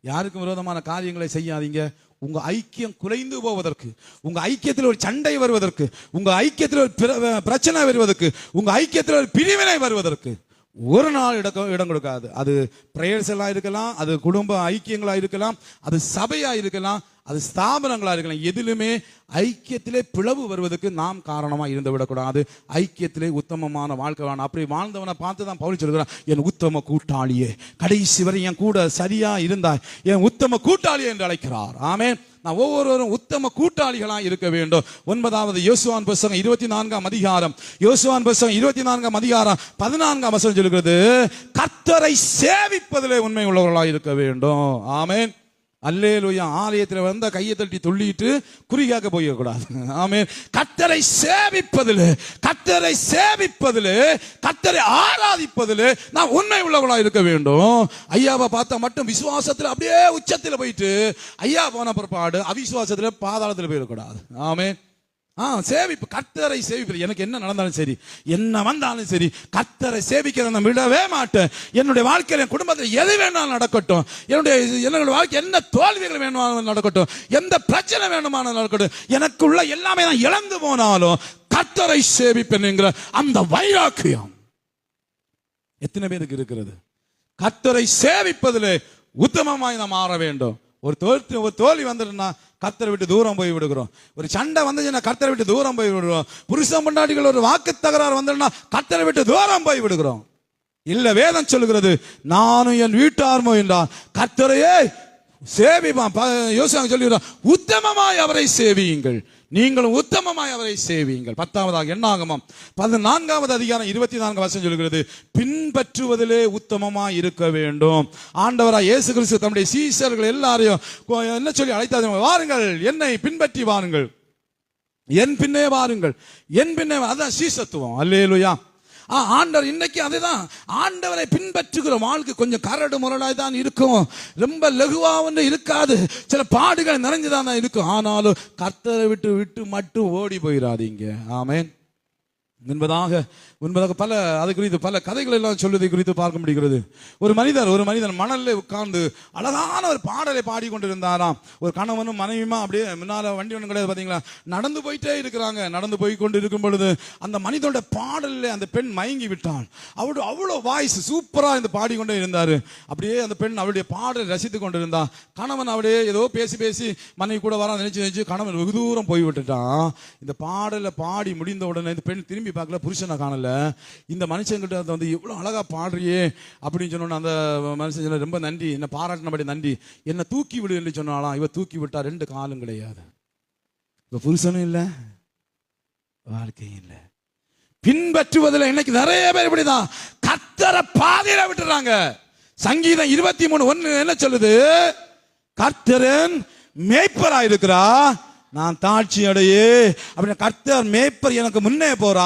யாருக்கும் விரோதமான காரியங்களை செய்யாதீங்க. உங்க ஐக்கியம் குலைந்து போவதற்கு, உங்க ஐக்கியத்தில் ஒரு சண்டை வருவதற்கு, உங்க ஐக்கியத்தில் ஒரு பிரச்சனை வருவதற்கு, உங்க ஐக்கியத்தில் ஒரு பிரிவினை வருவதற்கு ஒரு நாள் இடம் கொடுக்காது. அது பிரேயர்ஸ் எல்லாம் இருக்கலாம், அது குடும்ப ஐக்கியங்களா இருக்கலாம், அது சபையா இருக்கலாம், அது ஸ்தாபனங்களா இருக்கலாம். எதிலுமே ஐக்கியத்திலே பிளவு வருவதற்கு நாம் காரணமா இருந்து விடக்கூடாது. ஐக்கியத்திலே உத்தமமான வாழ்க்கை வேணும். அப்படி வாழ்ந்தவனை பார்த்து தான் பவுல் சொல்கிறான், என் உத்தம கூட்டாளியே, கடைசி வரை என் கூட சரியா இருந்தாய், என் உத்தம கூட்டாளியே என்று அழைக்கிறார். ஆமென். நான் ஒவ்வொருவரும் உத்தம கூட்டாளிகளா இருக்க வேண்டும். 9வது யோசுவான் புத்தகம் 24ஆம் அதிகாரம், யோசுவான் புத்தகம் 24ஆம் அதிகாரம் 14ஆம் வசனம் சொல்கிறது, கர்த்தரை சேவிப்பதிலே உண்மை உள்ளவர்களாக இருக்க வேண்டும். ஆமென். அல்லேலூயா. ஆலயத்தில் வந்த கையை தட்டி துள்ளிட்டு குறிகாக்க போயிடக்கூடாது. ஆமென். கர்த்தரை சேவிப்பதில், கர்த்தரை சேவிப்பதில், கர்த்தரை ஆராதிப்பதில் நாம் உண்மை உள்ளவர்களாக இருக்க வேண்டும். ஐயாவை பார்த்தா மட்டும் விசுவாசத்தில் அப்படியே உச்சத்தில் போயிட்டு ஐயா போன பிற்பாடு அவிசுவாசத்தில் பாதாளத்தில் போயிடக்கூடாது. ஆமென். சேவிப்பு, கர்த்தரை சேவிப்பது. எனக்கு என்ன நடந்தாலும் சரி, என்ன வந்தாலும் சரி, கர்த்தரை சேவிக்கிறத நான் விடவே மாட்டேன். என்னுடைய வாழ்க்கையில், என் குடும்பத்தில் எது வேணாலும் நடக்கட்டும், என்னுடைய வாழ்க்கை என்ன தோல்விகள் வேணுமானாலும் நடக்கட்டும், எந்த பிரச்சனை வேணுமானாலும் நடக்கட்டும், எனக்குள்ள எல்லாமே நான் இழந்து போனாலும் கர்த்தரை சேவிப்பேன் என்கிற அந்த வைராக்கியம் எத்தனை பேருக்கு இருக்கிறது? கர்த்தரை சேவிப்பதிலே உத்தமமாய் நாம் மாற வேண்டும். ஒரு தோல்வி வந்துடுனா கர்த்தரை விட்டு தூரம் போய் விடுகிறோம். ஒரு சண்டை வந்துச்சுன்னா கர்த்தரை விட்டு தூரம் போய் விடுகிறோம். புருஷன் பொண்டாட்டிகள் ஒரு வாக்கு தகராறு வந்துடுனா கர்த்தரை விட்டு தூரம் போய் விடுகிறோம். இல்ல, வேதம் சொல்லுகிறது, நானும் என் வீட்டார்மோ என்றார் கர்த்தரையே சேவிப்பான். யோசிச்சு சொல்லுகிறார், உத்தமமாய் அவரை சேவியுங்கள், நீங்களும் உத்தமமாய் அவரை சேவியுங்கள். 10வதாக என்னாகமம் 14வது அதிகாரம் 24 வசனம் சொல்கிறது, பின்பற்றுவதிலே உத்தமமாய் இருக்க வேண்டும். ஆண்டவராய் இயேசு கிறிஸ்து தம்முடைய சீஷர்கள் எல்லாரையும் என்ன சொல்லி அழைத்தார்? வாருங்கள், என்னை பின்பற்றி வாருங்கள், என் பின்னே வாருங்கள், என் பின்னே. அதான் சீஷத்துவம். அல்லேலூயா. ஆண்டவர் இன்னைக்கு அதுதான். ஆண்டவரை பின்பற்றுகிற வாழ்க்கை கொஞ்சம் கரடு முரடாய் தான் இருக்கும், ரொம்ப லகுவா ஒன்று இருக்காது, சில பாடுகள் நிறைஞ்சுதான் இருக்கும். ஆனாலும் கர்த்தரை விட்டு விட்டு மட்டும் ஓடி போயிடாதீங்க. ஆமென். என்பதாக பல அது குறித்து பல கதைகள் எல்லாம் சொல்வதை குறித்து பார்க்க முடிகிறது. ஒரு மனிதன் மணல்ல உட்கார்ந்து அழகான ஒரு பாடலை பாடிக்கொண்டிருந்தாராம். ஒரு கணவனும் மனைவியுமா அப்படியே முன்னால வண்டி ஒன்றும் கிடையாது, பாத்தீங்களா, நடந்து போயிட்டே இருக்கிறாங்க. நடந்து போய் கொண்டு இருக்கும் பொழுது அந்த மனிதனோட பாடலில் அந்த பெண் மயங்கி விட்டாள். அவ்வளோ வாய்ஸ் சூப்பரா இந்த பாடிக்கொண்டே இருந்தாரு. அப்படியே அந்த பெண் அவருடைய பாடலை ரசித்து கொண்டிருந்தா. கணவன் அப்படியே ஏதோ பேசி மனைவி கூட வர நினைச்சு கணவன் வெகு தூரம் போய் விட்டுட்டான். இந்த பாடலை பாடி முடிந்த உடனே இந்த பெண் திரும்பி பார்க்கல, புருஷனை காணல. இந்த மனுஷங்கிட்ட வந்து எவ்வளவு அழகா பாடுறியே அப்படின்னு சொன்ன அந்த மனுஷன் ரொம்ப நன்றி, என்ன பாராட்டினபடி நன்றி, என்ன தூக்கி விடு என்று சொன்னாலாம். இவ தூக்கி விட்டா 2 காலும் கிடையாது. இப்ப புருஷனும் இல்ல, வாழ்க்கையும் இல்ல. பின்பற்றுவதில் இன்னைக்கு நிறைய பேர் இப்படிதான் கர்த்தரை பாதியில விட்டுறாங்க. சங்கீதம் 23:1 என்ன சொல்லுது? கர்த்தரன் மேய்ப்பரா இருக்கிறா, நான் தாட்சி அடையே. அப்படின்னா கர்த்தர் மேய்ப்பர், எனக்கு முன்னே போறா,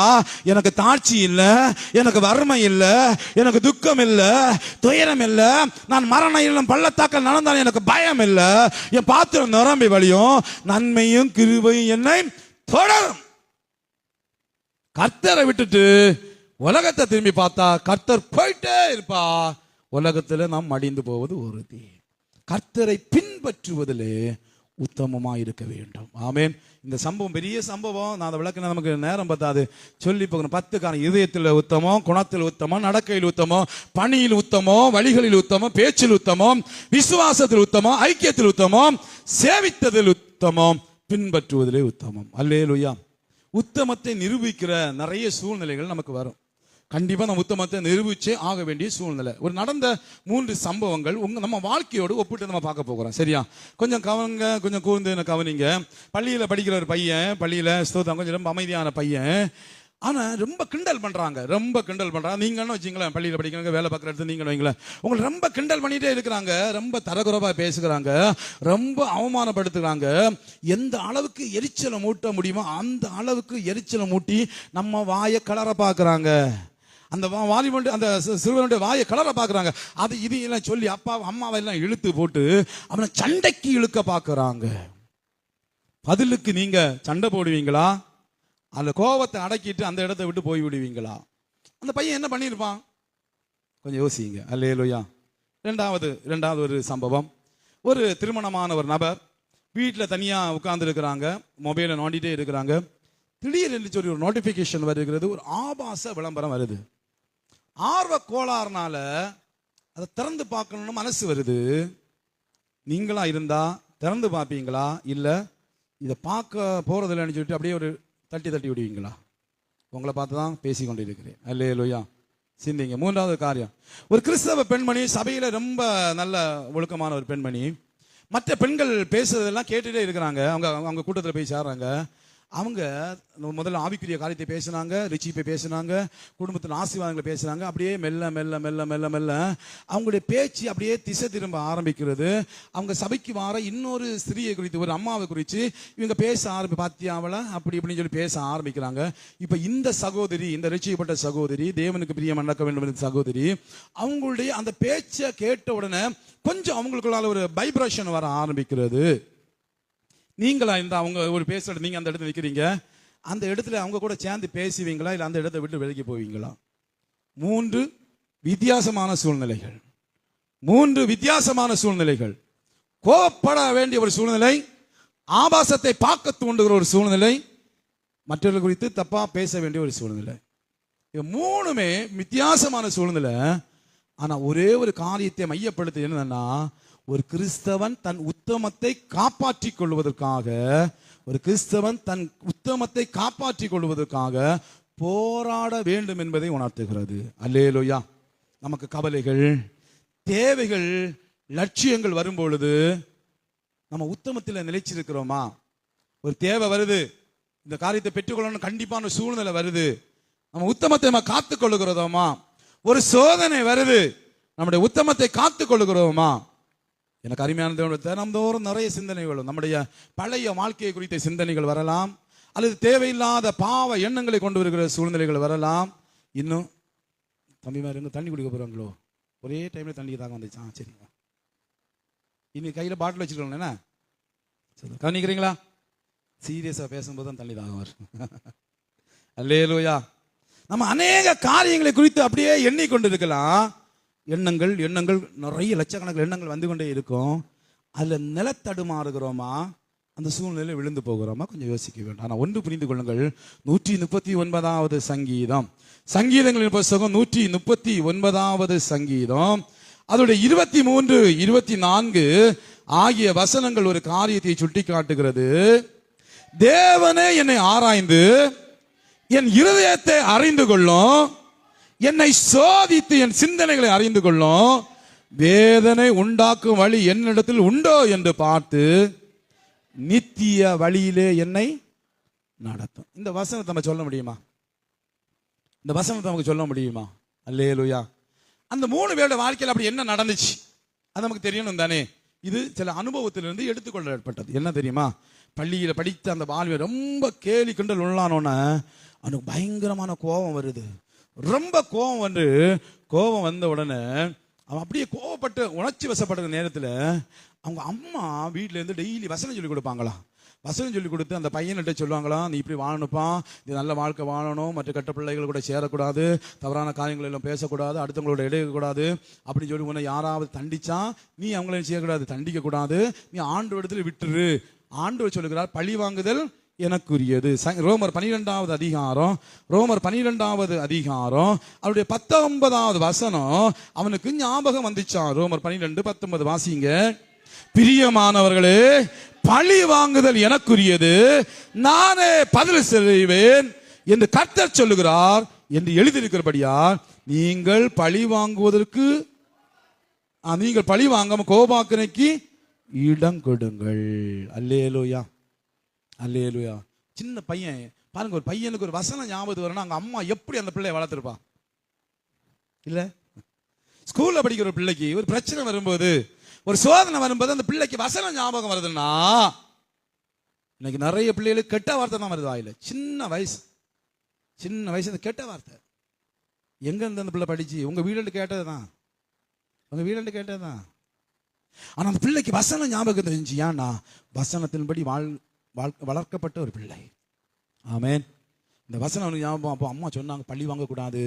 எனக்கு தாட்சி இல்ல, எனக்கு வறுமை இல்ல, எனக்கு துக்கம் இல்ல, துயரம் இல்ல, நான் மரண இல்லம் பள்ளத்தாக்கள் நடந்தாலும் எனக்கு பயம் இல்ல, என் பாத்திரம் நிரம்பி வழியும், நன்மையும் கிருபையும் என்னை தொடரும். கர்த்தரை விட்டுட்டு உலகத்தை திரும்பி பார்த்தா கர்த்தர் போயிட்டே இருப்பா, உலகத்துல நாம் மடிந்து போவது உறுதி. கர்த்தரை பின்பற்றுவதிலே உத்தமமா இருக்க வேண்டும். ஆமென். இந்த சம்பவம் பெரிய சம்பவம், நான் அதை விளக்கின நமக்கு நேரம் பத்தாது, சொல்லி போகணும். 10 காரணம்: இதயத்தில் உத்தமம், குணத்தில் உத்தமம், நடக்கையில் உத்தமம், பணியில் உத்தமம், வழிகளில் உத்தமம், பேச்சில் உத்தமம், விசுவாசத்தில் உத்தமம், ஐக்கியத்தில் உத்தமம், சேவித்ததில் உத்தமம், பின்பற்றுவதிலே உத்தமம். அல்லேலூயா. உத்தமத்தை நிரூபிக்கிற நிறைய சூழ்நிலைகள் நமக்கு வரும். கண்டிப்பா நம்ம உத்தமத்தை நிரூபிச்சே ஆக வேண்டிய சூழ்நிலை. ஒரு நடந்த 3 சம்பவங்கள் நம்ம வாழ்க்கையோடு ஒப்பிட்டு நம்ம பார்க்க போகிறோம். சரியா? கொஞ்சம் கவனிங்க, கொஞ்சம் கூர்ந்து கவனிங்க. பள்ளியில படிக்கிற ஒரு பையன், பள்ளியில ஸ்தோத்திரம், கொஞ்சம் ரொம்ப அமைதியான பையன், ஆனா ரொம்ப கிண்டல் பண்றாங்க. நீங்கன்னு வச்சுங்களேன், பள்ளியில படிக்கிறாங்க, வேலை பார்க்குற இடத்துல நீங்க வைங்களேன், உங்களை ரொம்ப கிண்டல் பண்ணிட்டே இருக்கிறாங்க, ரொம்ப தரகுறவா பேசுகிறாங்க, ரொம்ப அவமானப்படுத்துகிறாங்க. எந்த அளவுக்கு எரிச்சலை மூட்ட முடியுமோ அந்த அளவுக்கு எரிச்சலை மூட்டி நம்ம வாயை கலர பார்க்குறாங்க. அந்த வாலிபன், அந்த சிறுவனுடைய வாயை கலர பார்க்குறாங்க. அது இது எல்லாம் சொல்லி அம்மாவை எல்லாம் இழுத்து போட்டு அவனை சண்டைக்கு இழுக்க பார்க்குறாங்க. பதிலுக்கு நீங்க சண்டை போடுவீங்களா? அந்த கோபத்தை அடக்கிட்டு அந்த இடத்தை விட்டு போய் விடுவீங்களா? அந்த பையன் என்ன பண்ணியிருப்பான்? கொஞ்சம் யோசிங்க. அல்லேலூயா. ரெண்டாவது ஒரு சம்பவம். ஒரு திருமணமான ஒரு நபர் வீட்டில் தனியாக உட்கார்ந்து இருக்கிறாங்க, மொபைலை நோண்டிட்டே இருக்கிறாங்க. திடீர்னு சொல்லி ஒரு நோட்டிஃபிகேஷன் வருகிறது, ஒரு ஆபாச விளம்பரம் வருது. ஆர்வ கோளாறுனால அதை திறந்து பார்க்கணும்னு மனசு வருது. நீங்களா இருந்தா திறந்து பார்ப்பீங்களா, இல்ல இதை பார்க்க போறதில்லைன்னு சொல்லிட்டு அப்படியே ஒரு தட்டி தட்டி விடுவீங்களா? உங்களை பார்த்து தான் பேசி கொண்டு இருக்கிறேன். அல்லேலூயா. சிந்திங்க. மூன்றாவது காரியம், ஒரு கிறிஸ்தவ பெண்மணி சபையில ரொம்ப நல்ல ஒழுக்கமான ஒரு பெண்மணி. மற்ற பெண்கள் பேசுறதெல்லாம் கேட்டுட்டே இருக்கிறாங்க. அவங்க கூட்டத்தில் போய் சேர்றாங்க. அவங்க முதல்ல ஆவிக்குரிய காரியத்தை பேசினாங்க, ரிச்சிப்பை பேசினாங்க, குடும்பத்தின் ஆசீர்வாதங்களை பேசினாங்க. அப்படியே மெல்ல மெல்ல மெல்ல மெல்ல மெல்ல அவங்களுடைய பேச்சு அப்படியே திசை திரும்ப ஆரம்பிக்கிறது. அவங்க சபைக்கு வர இன்னொரு ஸ்திரியை குறித்து, ஒரு அம்மாவை குறித்து இவங்க பேச பாத்தியாவள அப்படி இப்படின்னு சொல்லி பேச ஆரம்பிக்கிறாங்க. இப்ப இந்த சகோதரி, இந்த ரட்சிக்கப்பட்ட சகோதரி, தேவனுக்கு பிரியம் நடக்க வேண்டும் என்ற சகோதரி, அவங்களுடைய அந்த பேச்சை கேட்ட உடனே கொஞ்சம் அவங்களுக்குள்ளால ஒரு வைப்ரேஷன் வர ஆரம்பிக்கிறது. நீங்களா இந்த அவங்க ஒரு பேசுறது, நீங்க அந்த இடத்துல நிற்கிறீங்க, அந்த இடத்துல அவங்க கூட சேர்ந்து பேசுவீங்களா, இல்லை அந்த இடத்தை விட்டு விலகி போவீங்களா? 3 வித்தியாசமான சூழ்நிலைகள். 3 வித்தியாசமான சூழ்நிலைகள். கோபப்பட வேண்டிய ஒரு சூழ்நிலை, ஆபாசத்தை பார்க்க தூண்டுகிற ஒரு சூழ்நிலை, மற்றவர்கள் குறித்து தப்பா பேச வேண்டிய ஒரு சூழ்நிலை. இது 3மே வித்தியாசமான சூழ்நிலை. ஆனா ஒரே ஒரு காரியத்தை மையப்படுத்தி என்னன்னா, ஒரு கிறிஸ்தவன் தன் உத்தமத்தை காப்பாற்றிக் கொள்வதற்காக, ஒரு கிறிஸ்தவன் தன் உத்தமத்தை காப்பாற்றிக் கொள்வதற்காக போராட வேண்டும் என்பதை உணர்த்துகிறது. அல்லேலூயா. நமக்கு கவலைகள், தேவைகள், லட்சியங்கள் வரும் பொழுது நம்ம உத்தமத்தில் நிலைச்சிருக்கிறோமா? ஒரு தேவை வருது, இந்த காரியத்தை பெற்றுக்கொள்ளணும் கண்டிப்பான சூழ்நிலை வருது, நம்ம உத்தமத்தை நம்ம காத்துக் கொள்ளுகிறோமா? ஒரு சோதனை வருது, நம்முடைய உத்தமத்தை காத்துக் கொள்ளுகிறோமா? எனக்கு அருமையான தினந்தோறும் நிறைய சிந்தனைகள், நம்முடைய பழைய வாழ்க்கையை குறித்த சிந்தனைகள் வரலாம், அல்லது தேவையில்லாத பாவ எண்ணங்களை கொண்டு வருகிற சூழ்நிலைகள் வரலாம். இன்னும் தம்பி மாதிரி தண்ணி குடிக்க போறாங்களோ, ஒரே டைம்ல தண்ணி தாங்க வந்துச்சா? சரிங்க, இன்னைக்கு கையில பாட்டில் வச்சுருக்கோம் என்ன, சரி கவனிக்கிறீங்களா? சீரியஸா பேசும்போது தான் தண்ணி தாங்க வரும். அல்லேலூயா. நம்ம அநேக காரியங்களை குறித்து அப்படியே எண்ணிக்கொண்டு இருக்கலாம். எண்ணங்கள் நிறைய லட்சக்கணக்கில் எண்ணங்கள் வந்து கொண்டே இருக்கும். அதுல நிலத்தடுமாறுகிறோமா, அந்த சூழ்நிலையில் விழுந்து போகிறோமா? கொஞ்சம் யோசிக்க வேண்டும். ஆனால் ஒன்று புரிந்து கொள்ளுங்கள், 139வது சங்கீதம், சங்கீதங்களின் புத்தகம் 139வது சங்கீதம், அதோடைய 23, 24 ஆகிய வசனங்கள் ஒரு காரியத்தை சுட்டி காட்டுகிறது. தேவனே என்னை ஆராய்ந்து என் இருதயத்தை அறிந்து கொள்ளும், என்னை சோதித்து என் சிந்தனைகளை அறிந்து கொள்ளும், வேதனை உண்டாக்கும் வழி என்னிடத்தில் உண்டோ என்று பார்த்து நித்திய வழியிலே என்னை நடத்தும். இந்த வசனத்தை நம்ம சொல்ல முடியுமா? இந்த வசனத்தை நமக்கு சொல்ல முடியுமா? அல்லேலூயா. அந்த 3 பேரோட வாழ்க்கையில் அப்படி என்ன நடந்துச்சு அது நமக்கு தெரியணும் தானே. இது சில அனுபவத்திலிருந்து எடுத்துக்கொள்ள ஏற்பட்டது. என்ன தெரியுமா? பள்ளியில படித்த அந்த வாழ்வை ரொம்ப கேலி கிண்டல் உள்ளானோன்னு அவனுக்கு பயங்கரமான கோபம் வருது. ரொம்ப கோபம் வந்த உடனே அவன் அப்படியே கோவப்பட்டு உணர்ச்சி வசப்படுற நேரத்தில் அவங்க அம்மா வீட்டில இருந்து டெய்லி வசனம் சொல்லி கொடுப்பாங்களாம். வசனம் சொல்லி கொடுத்து அந்த பையன்கிட்ட சொல்லுவாங்களாம், நீ இப்படி வாழணுப்பா, இது நல்ல வாழ்க்கை வாழணும், மற்ற கட்ட பிள்ளைகள் கூட சேரக்கூடாது, தவறான காரியங்கள் எல்லாம் பேசக்கூடாது, அடுத்தவங்களோட இடையக்கூடாது அப்படின்னு சொல்லி உன்னை யாராவது தண்டிச்சா நீ அவங்களையும் செய்யக்கூடாது, தண்டிக்க கூடாது, நீ ஆண்டு இடத்துல விட்டுரு. ஆண்டவர் சொல்லுகிறார், பழி வாங்குதல் எனக்குரியது. ரோமர் 12வது அதிகாரம், அவருடைய 19வது வசனம் அவனுக்கு ஞாபகம் வந்துச்சான். ரோமர் 12:19 வாசிங்க. பிரியமானவர்களே, பழி வாங்குதல் எனக்குரியது, நானே பதில் செய்வேன் என்று கர்த்தர் சொல்லுகிறார் என்று எழுதியிருக்கிறபடியா நீங்கள் பழி வாங்குவதற்கு, நீங்கள் பழி வாங்காம கோபாக்கனைக்கு இடம் கொடுங்கள். அல்லேலூயா, அல்லேலூயா. சின்ன பையன் பாருங்க, ஒரு பையனுக்கு ஒரு வசனம் ஞாபகம் வரணும், அங்க அம்மா எப்படி அந்த பிள்ளையை வளர்த்துருப்பா இல்ல? ஸ்கூல்ல படிக்கிற ஒரு பிள்ளைக்கு ஒரு பிரச்சனை வரும்போது, ஒரு சோதனை வரும்போது அந்த பிள்ளைக்கு வசனம் ஞாபகம் வருதுன்னா, இன்னைக்கு நிறைய பிள்ளைகளுக்கு கெட்ட வார்த்தை தான் வருது வாயில. சின்ன வயசு அந்த கெட்ட வார்த்தை எங்க இருந்து அந்த பிள்ளை படிச்சு? உங்க வீடு கேட்டதுதான், ஆனா அந்த பிள்ளைக்கு வசனம் ஞாபகம் தெரிஞ்சு. ஏன்னா வசனத்தின்படி வளர்க்கப்பட்ட ஒரு பிள்ளை. ஆமேன். இந்த வசனம் ஞாபகம். அப்போ அம்மா சொன்னாங்க, பழி வாங்கக்கூடாது,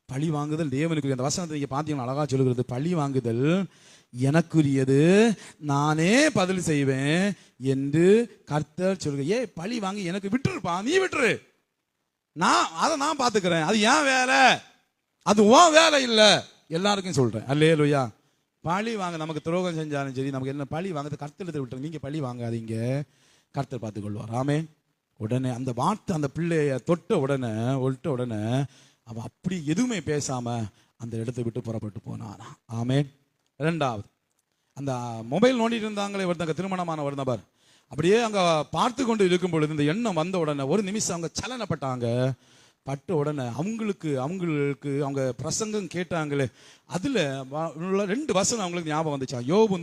பழி வாங்குதல் தேவனுக்கு. அந்த வசனத்தை நீங்க பாத்தீங்கன்னா அழகா சொல்லுகிறது, பழி வாங்குதல் எனக்குரியது, நானே பதில் செய்வேன் என்று கர்த்தர் சொல்லுங்க. பழி வாங்கி எனக்கு விட்டுருப்பா, நீ விட்டுரு, நான் பாத்துக்கிறேன், அது ஏன் வேலை அது உன் வேலை இல்லை. எல்லாருக்கும் சொல்றேன், அல்லேலூயா. பழி வாங்க, நமக்கு துரோகம் செஞ்சாலும் சரி, நமக்கு என்ன பழி வாங்க கர்த்தரிடத்தில் விட்டுருங்க. நீங்க பழி வாங்காதீங்க, கர்த்தர் பார்த்துக் கொள்வார். ஆமென். உடனே அந்த வார்த்தை அந்த பிள்ளைய தொட்ட உடனே அவன் அப்படி எதுவுமே பேசாம அந்த இடத்தை விட்டு புறப்பட்டு போனானா. ஆமென். ரெண்டாவது, அந்த மொபைல் நோண்டிட்டு இருந்தாங்களே ஒருத்தங்க, திருமணமான ஒரு நபர், அப்படியே அங்க பார்த்து கொண்டு இருக்கும் பொழுது இந்த எண்ணம் வந்த உடனே ஒரு நிமிஷம் அவங்க சலனப்பட்டாங்க. பட்ட உடனே அவங்களுக்கு அவங்க பிரசங்கம் கேட்டாங்களே, அதுல உள்ள 2 வசனம் அவங்களுக்கு ஞாபகம் வந்துச்சா. யோபு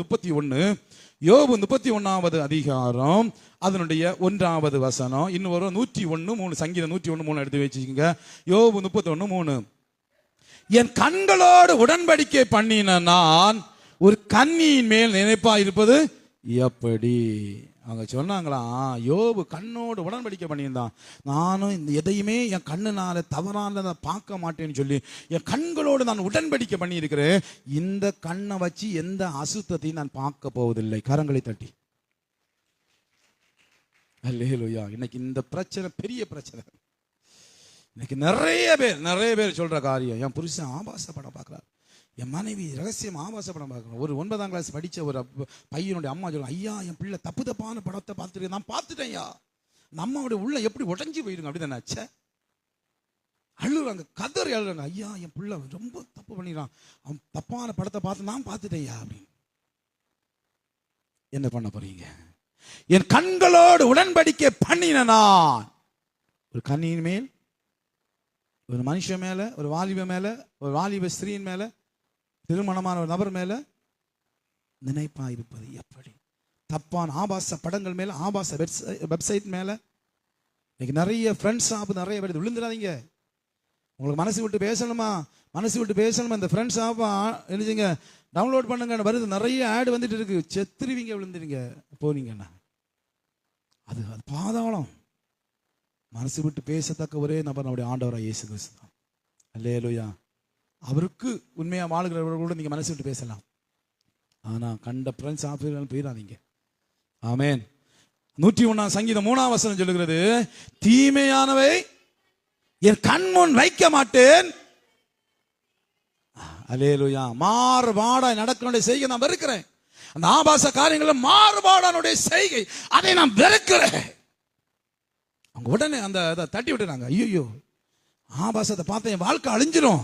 31வது அதிகாரம் அதனுடைய 1வது வசனம். இன்னும் ஒரு 101:3, சங்கீதம் 101:3 எடுத்து வச்சுக்கோங்க. யோபு 31:3. என் கண்களோடு உடன்படிக்கை பண்ணின நான் ஒரு கன்னியின் மேல் நினைப்பா இருப்பது எப்படி? அவங்க சொன்னாங்களாம், யோபு கண்ணோடு உடன்படிக்கை பண்ணியிருந்தான். நானும் இந்த எதையுமே என் கண்ணுனால தவறானதை பார்க்க மாட்டேன்னு சொல்லி என் கண்களோடு நான் உடன்படிக்கை பண்ணி இருக்கிறேன். இந்த கண்ணை வச்சு எந்த அசுத்தத்தையும் நான் பார்க்க போவதில்லை. கரங்களை தட்டி அல்லேலூயா. இன்னைக்கு இந்த பிரச்சனை பெரிய பிரச்சனை. இன்னைக்கு நிறைய பேர் சொல்ற காரியம், என் புருஷன் ஆபாச படம் பார்க்கிறார், என் மனைவி ரகசியம் ஆபாச படம் பார்க்கணும். ஒரு 9ஆம் கிளாஸ் படித்த ஒரு பையனுடைய அம்மா சொல்லுவாங்க, ஐயா என் பிள்ளை தப்பான படத்தை பார்த்துட்டு நான் பார்த்துட்டேன் ஐயா. அந்த அம்மாவுடைய உள்ள எப்படி உடஞ்சி போயிடுங்க, அப்படி தானே ஆச்ச. அழுகுறாங்க, கதறி அழுகுறாங்க, ஐயா என் பிள்ளை ரொம்ப தப்பு பண்ணிடுறான், அவன் தப்பான படத்தை பார்த்து நான் பார்த்துட்டேன் ஐயா அப்படின்னு. என்ன பண்ண போறீங்க? என் கண்களோடு உடன்படிக்கை பண்ணின நான் ஒரு கண்ணியின் மேல், ஒரு மனுஷன் மேல, ஒரு வாலிப மேல, ஒரு வாலிப ஸ்திரீயின் மேல, திருமணமான ஒரு நபர் மேல நினைப்பா இருப்பது எப்படி? தப்பான ஆபாச படங்கள் மேல, ஆபாச வெப்சைட் மேல. இன்னைக்கு நிறைய ஃப்ரெண்ட்ஸ் ஆப் நிறைய பேர் விழுந்துடாதீங்க. உங்களுக்கு மனசு விட்டு பேசணுமா இந்த ஃப்ரெண்ட்ஸ் ஆப் எழுதிங்க, டவுன்லோட் பண்ணுங்க, வருது நிறைய ஆட் வந்துட்டு இருக்கு. செத்துருவீங்க, விழுந்துருவீங்க போனீங்கன்னா. அது பாதாளம். மனசு விட்டு பேசத்தக்க ஒரே நபர் நம்முடைய ஆண்டவராக இயேசு கிறிஸ்து தான். அல்லேலூயா. அவருக்கு உண்மையா வாழ்கிறவர்களோடு நீங்க மனசு விட்டு பேசலாம். ஆனா கண்ட ஃப்ரெண்ட்ஸ் ஆஃபீஸர் போயிடாதீங்க. ஆமென். 101ஆம் சங்கீதம் 3ஆம் வசனம் சொல்லுகிறது, தீமையானவை என் கண் முன் வைக்க மாட்டேன். அல்லேலூயா. மாறுபாடாய் நடக்கணுடைய செய்கை நான் வெறுக்கிறேன். அந்த ஆபாச காரியங்கள் மாறுபாடானுடைய செய்கை, அதை நான் வெறுக்கிறேன். அவங்க உடனே அந்த தட்டி விட்டுறாங்க, ஐயோ ஆபாசத்தை பார்த்து என் வாழ்க்கை அழிஞ்சிரும்,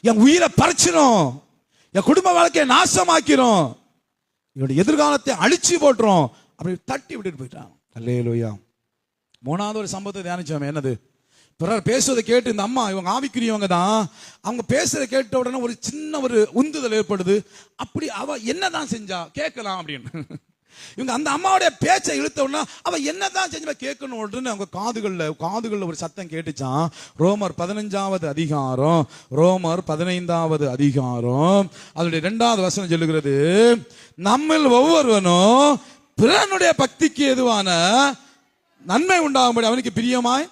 என் உயிரை பறிச்சிரும், என் குடும்ப வாழ்க்கையை நாசமாக்கிறோம், என்னுடைய எதிர்காலத்தை அழிச்சு போட்டுரும், அப்படி தட்டி விட்டுட்டு போயிட்டான். அல்லேலூயா. 3வது ஒரு சம்பவத்தை தியானிச்சோம். என்னது? பிறர் பேசுவதை கேட்டு இந்த அம்மா, இவங்க ஆவிக்குரியவங்க தான், அவங்க பேசுறதை கேட்ட உடனே ஒரு சின்ன ஒரு உந்துதல் ஏற்படுது. அப்படி அவ என்னதான் செஞ்சா கேட்கலாம் அப்படின்னு. இவங்க அந்த அம்மாவுடைய பேச்சை இழுத்த உடனே அவ என்னதான் செஞ்சா கேட்கணும். அவங்க காதுகள்ல ஒரு சத்தம் கேட்டுச்சான். ரோமர் 15வது அதிகாரம் அதனுடைய 2வது வசனம் சொல்லுகிறது, நம்மில் ஒவ்வொருவனும் பிறனுடைய பக்திக்கு எதுவான நன்மை உண்டாகும்படி அவனுக்கு பிரியமாய்.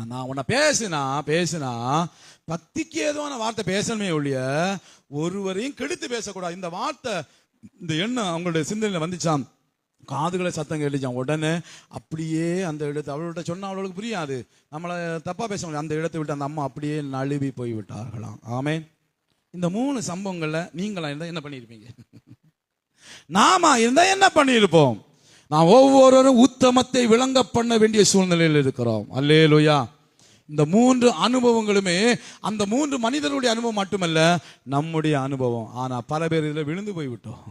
நான் உன்னை பேசினா பக்திக்கு ஏதுவான வார்த்தை பேசணுமே ஒழிய ஒருவரையும் கெடுத்து பேசக்கூடாது. இந்த வார்த்தை, இந்த எண்ணம் அவங்களுடைய சிந்தனையில வந்துச்சான். காதுகளை சத்தம் கேட்டுச்சான். உடனே அப்படியே அந்த இடத்து அவள்கிட்ட சொன்னா அவளுக்கு புரியாது, நம்மளை தப்பா பேச முடியாது. அந்த இடத்தை விட்டு அந்த அம்மா அப்படியே நழுவி போய் விட்டார்களாம். ஆமென். இந்த 3 சம்பவங்கள்ல நீங்களா இருந்தா என்ன பண்ணியிருப்பீங்க? நாம இருந்தா என்ன பண்ணியிருப்போம்? நாம் ஒவ்வொருவரும் உத்தமத்தை விளங்க பண்ண வேண்டிய சூழ்நிலையில் இருக்கிறோம். அல்லேலூயா. இந்த 3 அனுபவங்களுமே அந்த 3 மனிதருடைய அனுபவம் மட்டுமல்ல, நம்முடைய அனுபவம். ஆனா பல பேர் இதுல விழுந்து போய்விட்டோம்,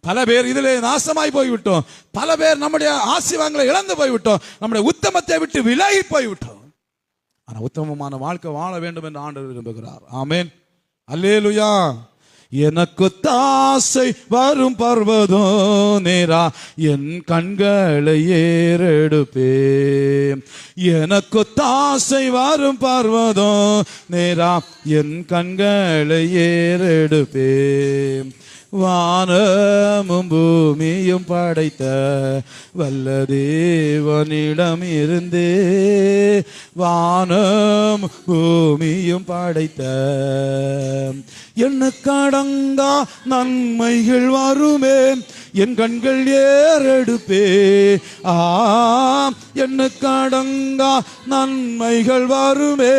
பல பேர் இதிலே நாசமாய் போய்விட்டோம், பல பேர் நம்முடைய ஆசீர்வாதங்களை இழந்து போய்விட்டோம், நம்முடைய உத்தமத்தை விட்டு விலகி போய்விட்டோம். ஆனா உத்தமமான வாழ்க்கை வாழ வேண்டும் என்று ஆண்டவர் விரும்புகிறார். ஆமென். அல்லேலூயா. எனக்கு தாசை வரும் பர்வதோ நேரா என் கண்களை ஏறெடுப்பேன். எனக்கு தாசை வரும் பர்வதோ நேரா என் கண்களை ஏறெடுப்பேன். வானமும் பூமியும் படைத்த வல்ல தேவனிடம் இருந்தே, வானம் பூமியும் படைத்த எண்ணுக்கடங்கா நன்மைகள் வருமே, என் கண்கள் ஏறெடுப்பே. எண்ணுக்கடங்கா நன்மைகள் வருமே,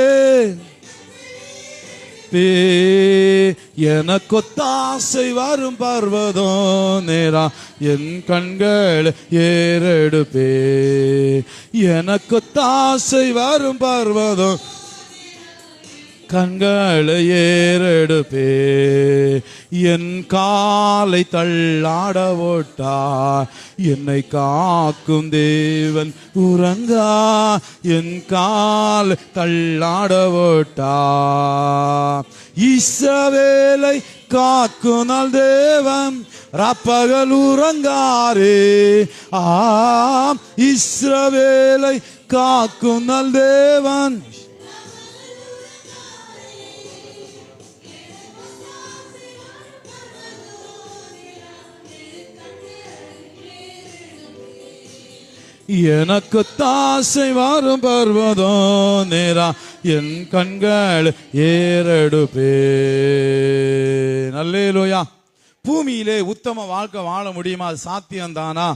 எனக்கொத்தாசை வரும் பர்வதம் நேரா என் கண்கள் ஏறெடுப்பே. எனக்கொத்தாசை வரும் பர்வதம் கண்களை ஏறெடுப்பே. என் காலை தள்ளாட ஓட்டார் என்னை காக்கும் தேவன் உறங்கா. என் காலை தள்ளாட ஓட்டார் இஸ்ரவேலை காக்குனால் தேவன் ராப்பகல் உறங்காரே. ஆம், இஸ்ரவேலை காக்குனால் தேவன் எனக்கு தாசை வரும் பர்வதம் நேரா என் கண்கள் ஏறெடுப்பே. அல்லேலூயா. பூமியிலே உத்தம வாழ்க்கை வாழ முடியுமா? அது சாத்தியம்தானா?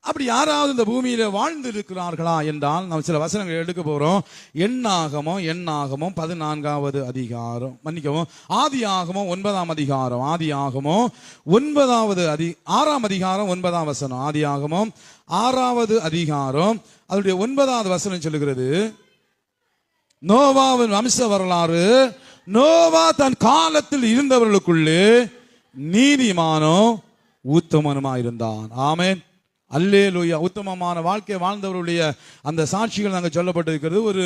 அப்படி யாராவது இந்த பூமியில வாழ்ந்து இருக்கிறார்களா என்றால் நம்ம சில வசனங்கள் எடுக்க போறோம். எண்ணாகமம் 14வது அதிகாரம், மன்னிக்கவும், ஆதியாகமம் 9ஆம் அதிகாரம். ஆதியாகமம் 6ஆம் அதிகாரம் 9ஆம் வசனம். ஆதியாகமம் 6வது அதிகாரம் அதனுடைய 9வது வசனம் சொல்லுகிறது, நோவாவின் வம்ச வரலாறு. நோவா தன் காலத்தில் இருந்தவர்களுக்குள்ளே நீதிமானோ உத்தமனுமாயிருந்தான். ஆமென், அல்லேலூயா. உத்தமமான வாழ்க்கை வாழ்ந்தவருடைய அந்த சாட்சிகள் நாங்கள் சொல்லப்பட்டிருக்கிறது. ஒரு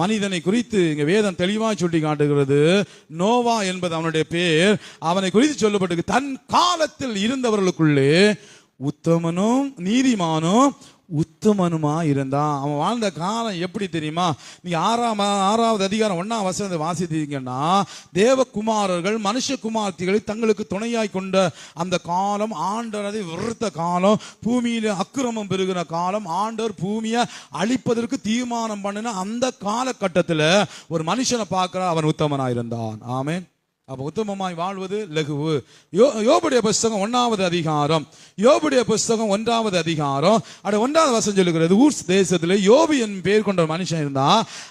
மனிதனை குறித்து இங்க வேதம் தெளிவாக சொல்லி காட்டுகிறது. நோவா என்பது அவனுடைய பேர். அவனை குறித்து சொல்லப்பட்டிருக்கு, தன் காலத்தில் இருந்தவர்களுக்குள்ளே உத்தமனும் நீதிமானும் உத்தமனுமா இருந்தான். அவன் வாழ்ந்த காலம் எப்படி தெரியுமா? நீங்க 6வது அதிகாரம் 1ஆம் வசனத்தை வாசித்தீங்கன்னா, தேவகுமாரர்கள் மனுஷகுமார்த்திகளை தங்களுக்கு துணையாய் கொண்ட அந்த காலம், ஆண்டவரை வெறுத்த காலம், பூமியில அக்கிரமம் பெருகிற காலம், ஆண்டவர் பூமியை அழிப்பதற்கு தீர்மானம் பண்ணின அந்த காலகட்டத்தில் ஒரு மனுஷனை பார்க்கிற அவன் உத்தமனாயிருந்தான். ஆமென். அப்ப உத்தமமாய் வாழ்வது லகுவு. யோபுடைய புஸ்தகம் 1வது அதிகாரம், யோபுடைய புஸ்தகம் 1வது அதிகாரம் 1வது வசனம் சொல்லுகிறது, ஊர்ஸ் தேசத்துல யோபு என் பேர் கொண்ட ஒரு மனுஷன் இருந்தா,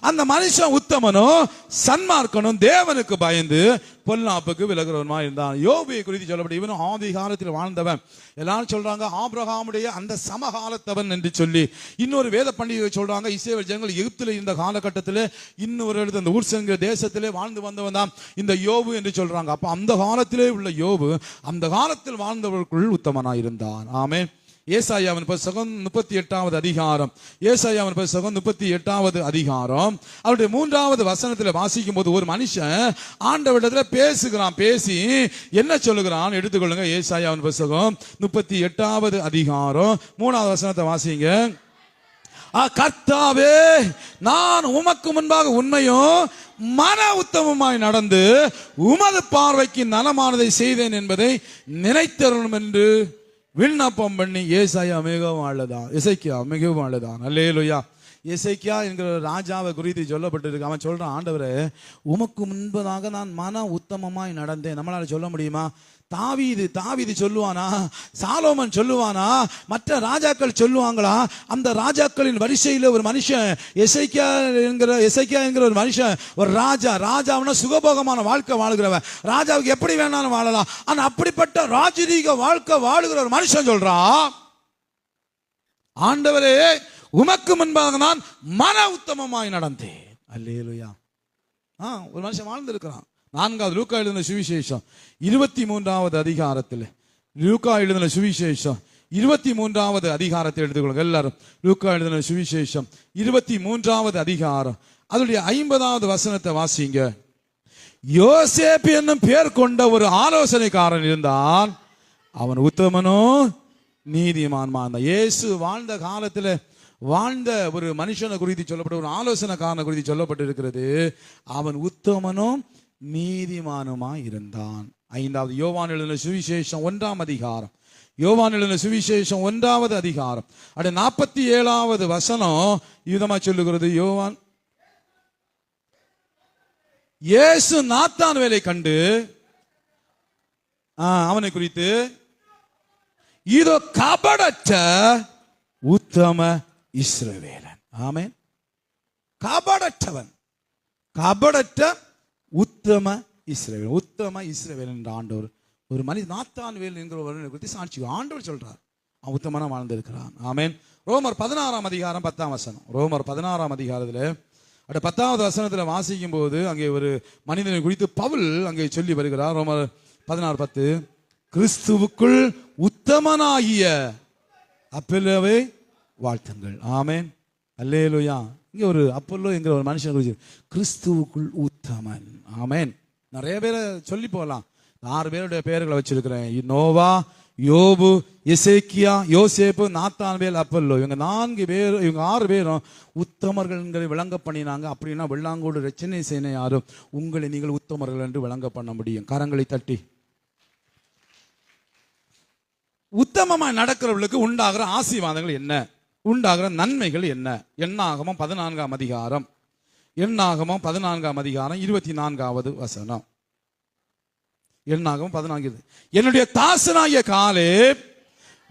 அந்த மனுஷன் உத்தமனும் சன்மார்க்கனும் தேவனுக்கு பயந்து பொல்லாப்புக்கு விலகுறவனுமா இருந்தான். யோபுவை குறித்து சொல்லப்பட்ட இவனும் ஆதி காலத்தில் வாழ்ந்தவன். எல்லாரும் சொல்றாங்க ஆபிரகாமுடைய அந்த சமகாலத்தவன் என்று சொல்லி. இன்னொரு வேத பண்டிகை சொல்றாங்க, இஸ்ரவேல் ஜனங்கள் எகிப்தில் இருந்த காலகட்டத்தில் இன்னொரு இடத்துல அந்த ஊர்ஸ் என்கிற தேசத்திலே வாழ்ந்து வந்தவன் தான் இந்த யோபு என்று சொல்றாங்க. அப்ப அந்த காலத்திலே உள்ள யோபு அந்த காலத்தில் வாழ்ந்தவர்களுக்குள் உத்தமனாயிருந்தான். ஆமென். ஏசாயாவின் புத்தகம் 38வது அதிகாரம், ஏசாயாவின் புத்தகம் 38வது அதிகாரம் அவருடைய 3வது வசனத்தில் வாசிக்கும் போது ஒரு மனுஷன் ஆண்டவரிடத்தில் பேசுகிறான். பேசி என்ன சொல்லுகிறான் எடுத்துக்கொள்ளுங்க. ஏசாயாவின் புத்தகம் 38வது அதிகாரம் 3வது வசனத்தை வாசிங்க. கர்த்தாவே, நான் உமக்கு முன்பாக உண்மையும் மன உத்தமமாய் நடந்து உமது பார்வைக்கு நலமானதை செய்தேன் என்பதை நினைத்தருளும் என்று விண்ணப்பம் பண்ணி. ஏசாயா மிகவும் அழுதான், எசேக்கியா மிகவும் அழுதான். அல்லேலூயா. எசேக்கியா என்கிற ராஜாவை குறித்து சொல்லப்பட்டிருக்கு. அவன் சொல்றான், ஆண்டவரே, உமக்கு முன்பதாக நான் மன உத்தமமாய் நடந்தேன். நம்மளால சொல்ல முடியுமா? தாவீது சொல்லுவானா? சாலோமன் சொல்லுவானா? மற்ற ராஜாக்கள் சொல்லுவாங்களா? அந்த ராஜாக்களின் வரிசையில் ஒரு மனுஷன் எசேக்கியா என்கிற ஒரு மனுஷன், ஒரு ராஜாவுனா சுகபோகமான வாழ்க்கை வாழுகிறவன். ராஜாவுக்கு எப்படி வேணாலும் வாழலாம். ஆனா அப்படிப்பட்ட ராஜரீக வாழ்க்கை வாழுகிற ஒரு மனுஷன் சொல்றான், ஆண்டவரே, உமக்கு முன்பாக நான் மன உத்தமமாய் நடந்தேன். அல்லேலூயா. ஒரு மனுஷன் வாழ்ந்திருக்கிறான். 4வது லூக்கா எழுதின சுவிசேஷம் 23வது அதிகாரத்தில், லூக்கா எழுதின சுவிசேஷம் 23வது அதிகாரத்தை எடுத்துக்கொள்ளுங்க எல்லாரும். லூக்கா எழுதின சுவிசேஷம் 23வது அதிகாரம் அதனுடைய 50வது வசனத்தை வாசிங்க. யோசேப்பு என்னும் பேர் கொண்ட ஒரு ஆலோசனைக்காரன் இருந்தான், அவன் உத்தமனும் நீதிமான்மா. இயேசு வாழ்ந்த காலத்தில் வாழ்ந்த ஒரு மனுஷனை குறித்து சொல்லப்பட்ட ஒரு ஆலோசனைக்காரனை குறித்து சொல்லப்பட்டிருக்கிறது. அவன் உத்தமனும் நீதிமானுமா இருந்தான். 5வது யோவான் எழுதின சுவிசேஷம் 1ஆம் அதிகாரம், யோவான் எழுதின சுவிசேஷம் 1வது அதிகாரம் 47வது வசனம் விதமா சொல்லுகிறது. யோவான், இயேசு நாத்தான் வேலை கண்டு அவனை குறித்து, இதோ கபடற்ற உத்தம இஸ்ரவேலன். ஆமென். கபடற்றவன், கபடற்ற உத்தம இஸ்ரவேல். உத்தம இஸ்ரவேல் என்ற ஆண்டவர் ஒரு மனித நாத்தான்வேல் என்கிற ஒரு குறித்து சாட்சி ஆண்டவர் சொல்றார். அவன் உத்தமனா வாழ்ந்திருக்கிறான். ஆமென். ரோமர் 16 அதிகாரம் 10 வசனம். ரோமர் 16 அதிகாரத்தில் 10வது வசனத்தில் வாசிக்கும் போது அங்கே ஒரு மனிதனை குறித்து பவுல் அங்கே சொல்லி வருகிறார். ரோமர் 16:10 கிறிஸ்துவுக்குள் உத்தமனாகிய அப்பல்லோவை வாழ்த்துங்கள். ஆமென். அல்லேலூயா. இங்க ஒரு அப்பல்லோ என்கிற ஒரு மனுஷன் குறித்து கிறிஸ்துவுக்குள் உத்தமன். ஆமென். நிறைய பேரை சொல்லி போகலாம். 6 பேருடைய பெயர்களை வச்சிருக்கிறேன். நோவா, யோபு, எசேக்கியா, யோசேப்பு, நாத்தான்வேல், அப்பல்லோ. இவங்க 4 பேர், இவங்க 6 பேரும் உத்தமர்கள் விளங்க பண்ணினாங்க. அப்படின்னா வெள்ளாங்கோடு ரச்சனை செய்ய யாரும் உங்களை நீங்கள் உத்தமர்கள் என்று விளங்க பண்ண முடியும். கரங்களை தட்டி. உத்தமமாய் நடக்கிறவர்களுக்கு உண்டாகிற ஆசீர்வாதங்கள் என்ன, உண்டாகிற நன்மைகள் என்ன? எண்ணாகமம் 14 அதிகாரம், எண்ணாகமம் 14 அதிகாரம் 24வது வசனம். எண்ணாகமம் 14. என்னுடைய தாசனாகிய காலேப்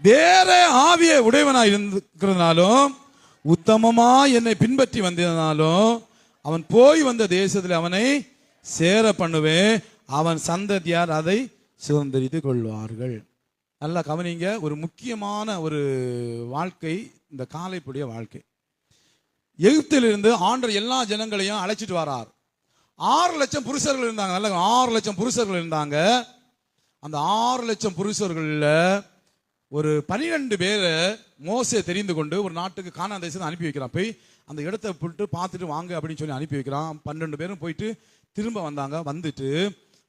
வேற ஆவிய உடையவனாய் இருக்கிறதுனாலும் உத்தமமா என்னை பின்பற்றி வந்ததினாலும் அவன் போய் வந்த தேசத்தில் அவனை சேர பண்ணுவேன், அவன் சந்ததியார் அதை சுதந்திரித்துக் கொள்வார்கள். நல்லா கவனிங்க. ஒரு முக்கியமான ஒரு வாழ்க்கை இந்த காலேப்புடைய வாழ்க்கை. எகிப்திலிருந்து ஆண்டவர் எல்லா ஜனங்களையும் அழைச்சிட்டு வரார். 6 லட்சம் புருஷர்கள் இருந்தாங்க. நல்ல 6 லட்சம் புருஷர்கள் இருந்தாங்க. அந்த 6 லட்சம் புருஷர்கள்ல ஒரு 12 பேரை மோசே தெரிந்து கொண்டு ஒரு நாட்டுக்கு கானான் தேசத்தை அனுப்பி வைக்கிறான். போய் அந்த இடத்தை போட்டு பார்த்துட்டு வாங்க அப்படின்னு சொல்லி அனுப்பி வைக்கிறான். 12 பேரும் போயிட்டு திரும்ப வந்தாங்க. வந்துட்டு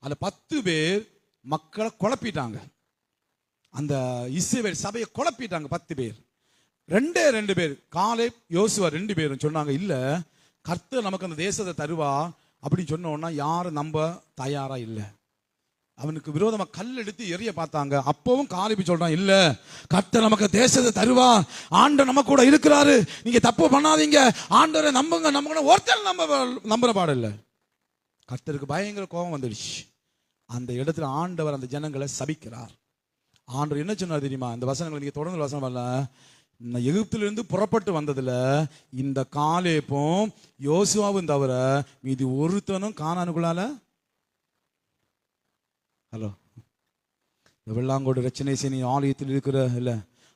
அந்த 10 பேர் மக்களை குழப்பிட்டாங்க. அந்த இஸ்ரவேல் சபையை குழப்பிட்டாங்க. 10 பேர். 2 பேர் காலேப் யோசுவா 2 பேரும் சொன்னாங்க, இல்ல கர்த்தர் நமக்கு அந்த தேசத்தை தருவா அப்படின்னு சொன்னோன்னா யாரும் நம்ப தயாரா இல்லை. அவனுக்கு விரோதமா கல் எடுத்து எரிய பார்த்தாங்க. அப்பவும் காலேப் சொல்றான், இல்ல கர்த்தர் நமக்கு தேசத்தை தருவா, ஆண்டவர் நம்ம கூட இருக்கிறாரு, நீங்க தப்பு பண்ணாதீங்க, ஆண்டவரை நம்புங்க நம்புங்க. ஒருத்தர் நம்புற பாடு இல்லை. கர்த்தருக்கு பயங்கர கோபம் வந்துடுச்சு. அந்த இடத்துல ஆண்டவர் அந்த ஜனங்களை சபிக்கிறார். ஆண்டவர் என்ன சொன்னார் தெரியுமா? இந்த வசனங்களை நீங்க தொடர்ந்து வசனம் வரல. எகிப்திலிருந்து புறப்பட்டு வந்ததுல இந்த காலேப்பும் யோசுவாவும் தவிர மீதி ஒருத்தனும் கானானுக்குள்ளால. ஹலோ, வெள்ளாங்கோடு ரச்சனை செய்ய ஆலயத்தில் இருக்கிற இல்ல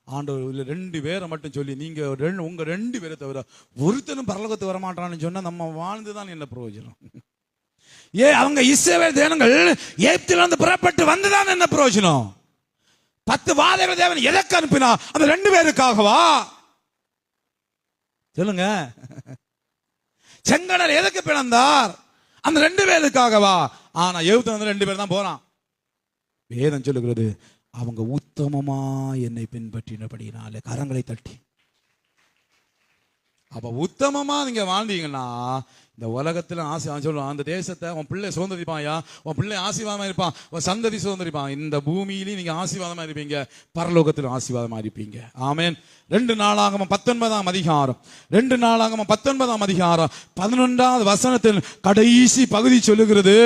ஆண்டவர் இல்ல 2 பேரை மட்டும் சொல்லி நீங்க உங்க 2 பேரை தவிர ஒருத்தனும் பரலோகத்துக்கு வரமாட்டான்னு சொன்னா நம்ம வாழ்ந்துதான் என்ன பிரயோஜனம்? அவங்க இஸ்ரவேல் தேவர்கள் எகிப்திலிருந்து புறப்பட்டு வந்துதான் என்ன பிரயோஜனம்? 10 வாதைகள் தேவன் எதற்கு அனுப்பினா? அந்த 2 பேருக்காகவா? சொல்லுங்க. செங்கடல் எதற்கு பிளந்தார்? அந்த 2 பேருக்காகவா? ஆனா எகிப்து வந்து 2 பேர் தான் போறான். வேதம் சொல்லுகிறது அவங்க உத்தமமா என்னை பின்பற்றினபடினாலே. கரங்களை தட்டி. அப்ப உத்தமமா நீங்க வாழ்ந்தீங்கன்னா இந்த உலகத்துல சொல்லுவான், அந்த தேசத்தை உன் பிள்ளை சுதந்திரிப்பாயா, உன் பிள்ளை ஆசீர்வாதமா இருப்பான், உன் சந்ததி சுதந்திரிப்பான். இந்த பூமியிலையும் நீங்க ஆசீர்வாதமா இருப்பீங்க, பரலோகத்திலும் ஆசீர்வாதமா இருப்பீங்க. ஆமென். 2 நாளாகமம் 19 அதிகாரம், 2 நாளாகமம் 19 அதிகாரம் 11வது வசனத்தில் கடைசி பகுதி சொல்லுகிறது,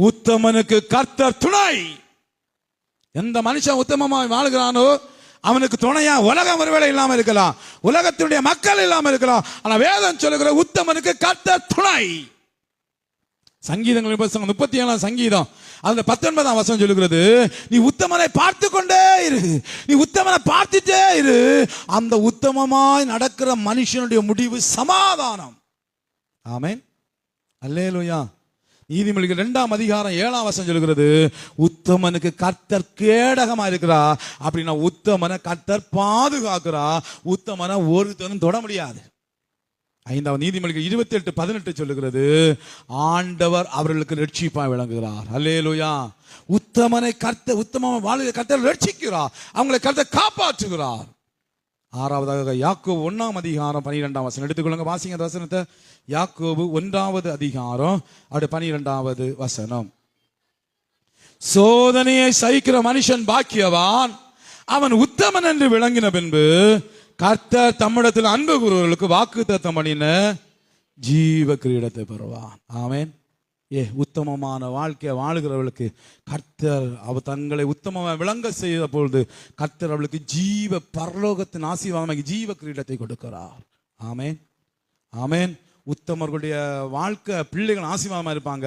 உத்தமனுக்கு கர்த்தர் துணை. எந்த மனுஷன் உத்தமமாய் வாழ்கிறானோ அவனுக்கு துணையா உலகம் ஒருவேளை இல்லாம இருக்கலாம், உலகத்தினுடைய மக்கள் இல்லாம இருக்கலாம், ஆனா வேதம் சொல்லுகிற உத்தமனுக்கு கர்த்தர் துணை. சங்கீதங்கள் 37 சங்கீதம் அதுல 19 வசனம் சொல்லுகிறது, நீ உத்தமனை பார்த்து கொண்டே இரு, நீ உத்தமனை பார்த்துட்டே இரு, அந்த உத்தமமாய் நடக்கிற மனுஷனுடைய முடிவு சமாதானம். ஆமென். அல்லேலூயா. நீதிமொழிகள் 2 அதிகாரம் 7 வசனம் சொல்லுகிறது, உத்தமனுக்கு கர்த்தர் கேடகமா இருக்கிறா. அப்படின்னா உத்தமனை கர்த்தர் பாதுகாக்கிறா. உத்தமனை ஒருத்தனும் தொட முடியாது. 5வது நீதிமொழிகள் 28:18 சொல்லுகிறது, ஆண்டவர் அவர்களுக்கு ரட்சிப்பா விளங்குகிறார். அல்லேலூயா. உத்தமனை கர்த்தர் உத்தம வாழ்க்கை கர்த்தர் ரட்சிக்கிறார், அவங்களை கர்த்தர் காப்பாற்றுகிறார். 6வதாக யாக்கோபு 1 அதிகாரம் 12 வசனம் எடுத்துக்கொள்ளுங்க. வாசிங்க அந்த வசனத்தை. யாக்கோபு 1 அதிகாரம் 12வது வசனம். சோதனையை சகிக்கிற மனுஷன் பாக்கியவான், அவன் உத்தமன் என்று விளங்கின பின்பு கர்த்தர் தம்மிடத்தில் அன்பு கூறுவர்களுக்கு வாக்குத்தத்தம் பண்ணின ஜீவ கிரீடத்தை பெறுவான். ஆமென். உத்தமமான வாழ்க்கையை வாழுகிறவர்களுக்கு கர்த்தர் அவர் தங்களை உத்தமமாக விளங்க செய்த பொழுது கர்த்தர் அவளுக்கு ஜீவ பரலோகத்தின் ஆசீர்வாதமாக ஜீவ கிரீடத்தை கொடுக்கிறார். ஆமென். ஆமென். உத்தமர்களுடைய வாழ்க்கை பிள்ளைகள் ஆசீர்வாதமா இருப்பாங்க.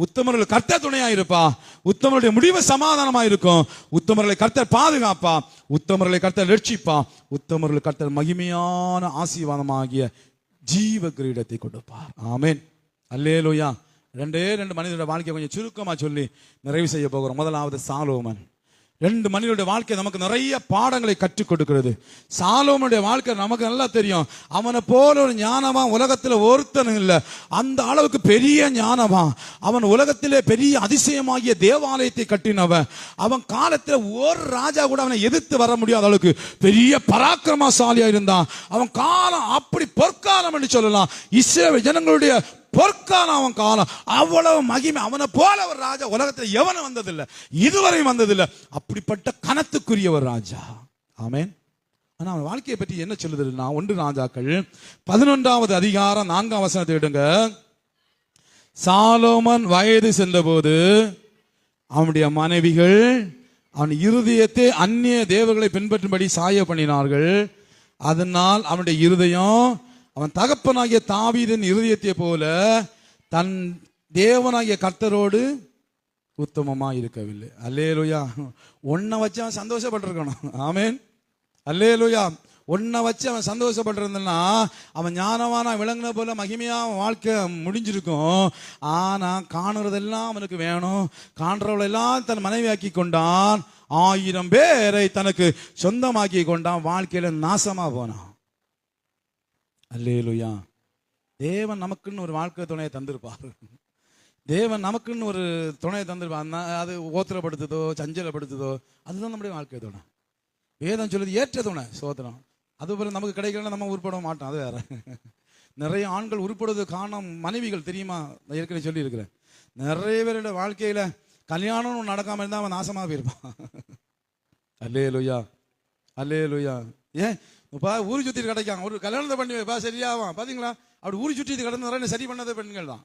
உத்தமர்கள் கர்த்தர் துணையா இருப்பா. உத்தமருடைய முடிவு சமாதானமா இருக்கும். உத்தமர்களை கர்த்தர் பாதுகாப்பா. உத்தமர்களை கர்த்தர் ரட்சிப்பா. உத்தமர்கள் கர்த்தர் மகிமையான ஆசீர்வாதமாகிய ஜீவ கிரீடத்தை கொடுப்பார். ஆமென். அல்லேலூயா. ரெண்டே மனிதனுடைய வாழ்க்கையை கொஞ்சம் சுருக்கமா சொல்லி நிறைவு செய்ய போகிறோம். முதலாவது சாலோமன். ரெண்டு மனிதனுடைய வாழ்க்கை நமக்கு நிறைய பாடங்களை கற்றுக் கொடுக்கிறது. சாலோமனுடைய வாழ்க்கை நமக்கு நல்லா தெரியும். அவனை போல ஒரு ஞானமா உலகத்துல ஒருத்தனும் இல்லை. அந்த அளவுக்கு பெரிய ஞானமா அவன் உலகத்திலே பெரிய அதிசயமாகிய தேவாலயத்தை கட்டினவன். அவன் காலத்துல ஒரு ராஜா கூட அவனை எதிர்த்து வர முடியாத அளவுக்கு பெரிய பராக்கிரமசாலியா இருந்தான். அவன் காலம் அப்படி பொற்காலம் என்று சொல்லலாம். இஸ்ரவேல் ஜனங்களுடைய பொற்காலம் அவன் காலம். அவ்வளவு மகிமை. அவனை போல ஒரு ராஜா உலகத்தில் எவனும் வந்ததில்லை, இதுவரையும் வந்ததில்லை. அப்படிப்பட்ட கனத்துக்குரிய ஒரு ராஜா. ஆமென். ஆனா அவன் வாழ்க்கையை பற்றி என்ன சொல்லுதுன்னா, 1 ராஜாக்கள் 11வது அதிகாரம் 4ஆம் வசனத்தை எடுங்க. சாலோமன் வயது சென்றபோது அவனுடைய மனைவிகள் அவன் இருதயத்தை அந்நிய தேவர்களை பின்பற்றும்படி சாய பண்ணினார்கள். அதனால் அவனுடைய இருதயம் அவன் தகப்பனாகிய தாவீதின் இருதயத்தை போல தன் தேவனாகிய கர்த்தரோடு உத்தமமா இருக்கவில்லை. அல்லேலூயா. ஒன்ன வச்சு அவன் சந்தோஷப்பட்டிருக்கணும். ஆமென். அல்லேலூயா. ஒன்ன வச்சு அவன் சந்தோஷப்பட்டிருந்தா அவன் ஞானவானா விளங்கின போல மகிமையா அவன் வாழ்க்கை முடிஞ்சிருக்கும். ஆனா காணுறதெல்லாம் அவனுக்கு வேணும். காண்றவளெல்லாம் தன் மனைவியாக்கி கொண்டான். 1000 பேரை தனக்கு சொந்தமாக்கி கொண்டான். வாழ்க்கையில நாசமா போனான். அல்லேலூயா. தேவன் நமக்குன்னு ஒரு வாழ்க்கை துணையை தந்திருப்பார். தேவன் நமக்குன்னு ஒரு துணையை தந்திருப்பார். அது ஓத்திரப்படுத்துதோ சஞ்சலப்படுத்துதோ அதுதான் நம்முடைய வாழ்க்கை துணை. வேதம் சொல்லுது ஏற்ற துணை. சோதனம் அதுபோல நமக்கு கிடைக்கலன்னா நம்ம உருப்பட மாட்டோம். அது வேற. நிறைய ஆண்கள் உருப்படுவது காரணம் மனைவிகள் தெரியுமா? நான் ஏற்கனவே சொல்லி இருக்கிறேன். நிறைய பேரோட வாழ்க்கையில கல்யாணம் நடக்காம இருந்தா அவன் நாசமா போயிருப்பான். அல்லேலூயா. அல்லேலூயா. ஏன் ஊரு சுத்திட்டு கிடைக்காங்க. ஒரு கல்யாணத்தை பண்ணி வைப்பா சரியாவான். பாத்தீங்களா? அப்படி ஊரு சுற்றி கிடந்து சரி பண்ணது பெண்கள் தான்.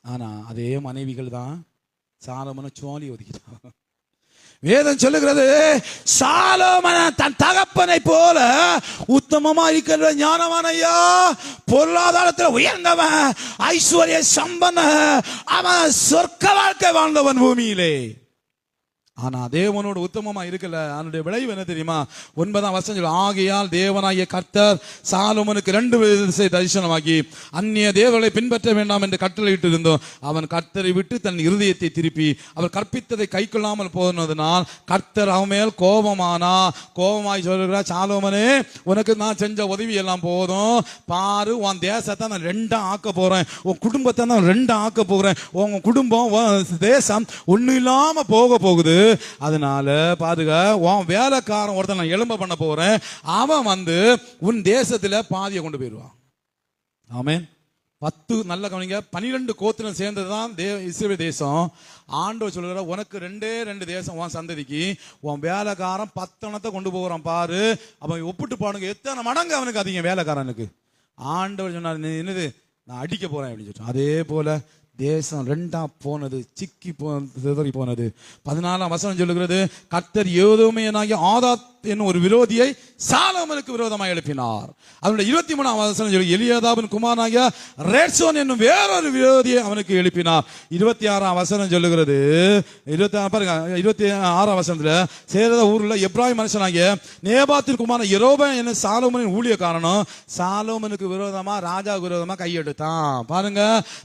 ஆனா அதே மனைவிகள் தான் சாலோமனை சோழி ஒதுக்கிட்டான். வேதம் சொல்லுகிறது சாலோமன் தன் தகப்பனை போல உத்தமமா இருக்கிற ஞானவான் ஐயா, பொருளாதாரத்தில் உயர்ந்தவன், ஐஸ்வர்ய சம்பன, அவன் சொர்க்க வாழ்க்கை வாழ்ந்தவன் பூமியிலே. ஆனா தேவனோடு உத்தமமா இருக்கல. அதனுடைய விளைவு என்ன தெரியுமா? 9ஆம் வசனம், ஆகையால் தேவனாகிய கர்த்தர் சாலோமனுக்கு 2 திசை தரிசனமாகி அந்நிய தேவர்களை பின்பற்ற வேண்டாம் என்று கட்டளையிட்டு இருந்தோம். அவன் கர்த்தரை விட்டு தன் இருதயத்தை திருப்பி அவர் கற்பித்ததை கை கொள்ளாமல் போனதுனால் கர்த்தர் அவன் மேல் கோபமாய் சொல்கிறார், சாலோமனே உனக்கு நான் செஞ்ச உதவி எல்லாம் போதும். பாரு, உன் தேசத்தை நான் 2 ஆக்க போறேன். உன் குடும்பத்தை நான் 2 ஆக்க போறேன். உன் குடும்பம் தேசம் ஒண்ணு இல்லாம போக போகுது. அதனால பாருங்க, உன் வேலைக்காரன் ஒருத்தன் நான் எலும்ப பண்ண போறேன். அவன் வந்து உன் தேசத்துல பாதியை கொண்டு போயிடுவான். ஆமென். 10 நல்ல கவனிங்க, 12 கோத்திரம் சேர்ந்ததுதான் இஸ்ரவேல் தேசம். ஆண்டவர் சொல்லுற உனக்கு 2 தேசம் உன் சந்ததிக்கு. உன் வேலைக்காரன் 10 கொண்டு போகிறான் பாரு. அவன் ஒப்பிட்டு பாடுங்க எத்தனை மடங்கு அவனுக்கு அதிகம் வேலைக்காரனுக்கு. ஆண்டவர் சொன்னார், என்னது நான் அடிக்க போறேன் அப்படின்னு சொல்லிட்டு. அதே போல தேசம் 2 போனது, சிக்கி சிதறி போனது. 14ஆம் வசனம் சொல்லுகிறது, கர்த்தர் ஏதோமியனாகிய ஆதாத் என்னும் ஒரு விரோதியை சாலோமனுக்கு விரோதமாக எழுப்பினார். அதனுடைய 23ஆம் வசனம் சொல்லி எலியாதாவின் குமாரனாகிய ரேட்சோன் என்னும் வேறொரு விரோதியை அவனுக்கு எழுப்பினார். 26ஆம் வசனம் சொல்லுகிறது, 26ஆம் வசனத்துல சேரத ஊர்ல எப்ராஹிம் மனுஷனாகிய நேபாத்தின் குமாரன் யெரோபெயாம் என்னும் சாலோமனின் ஊழியக்காரனும் சாலோமனுக்கு விரோதமா ராஜாவுக்கு விரோதமா கையெடுத்தான். பாருங்க,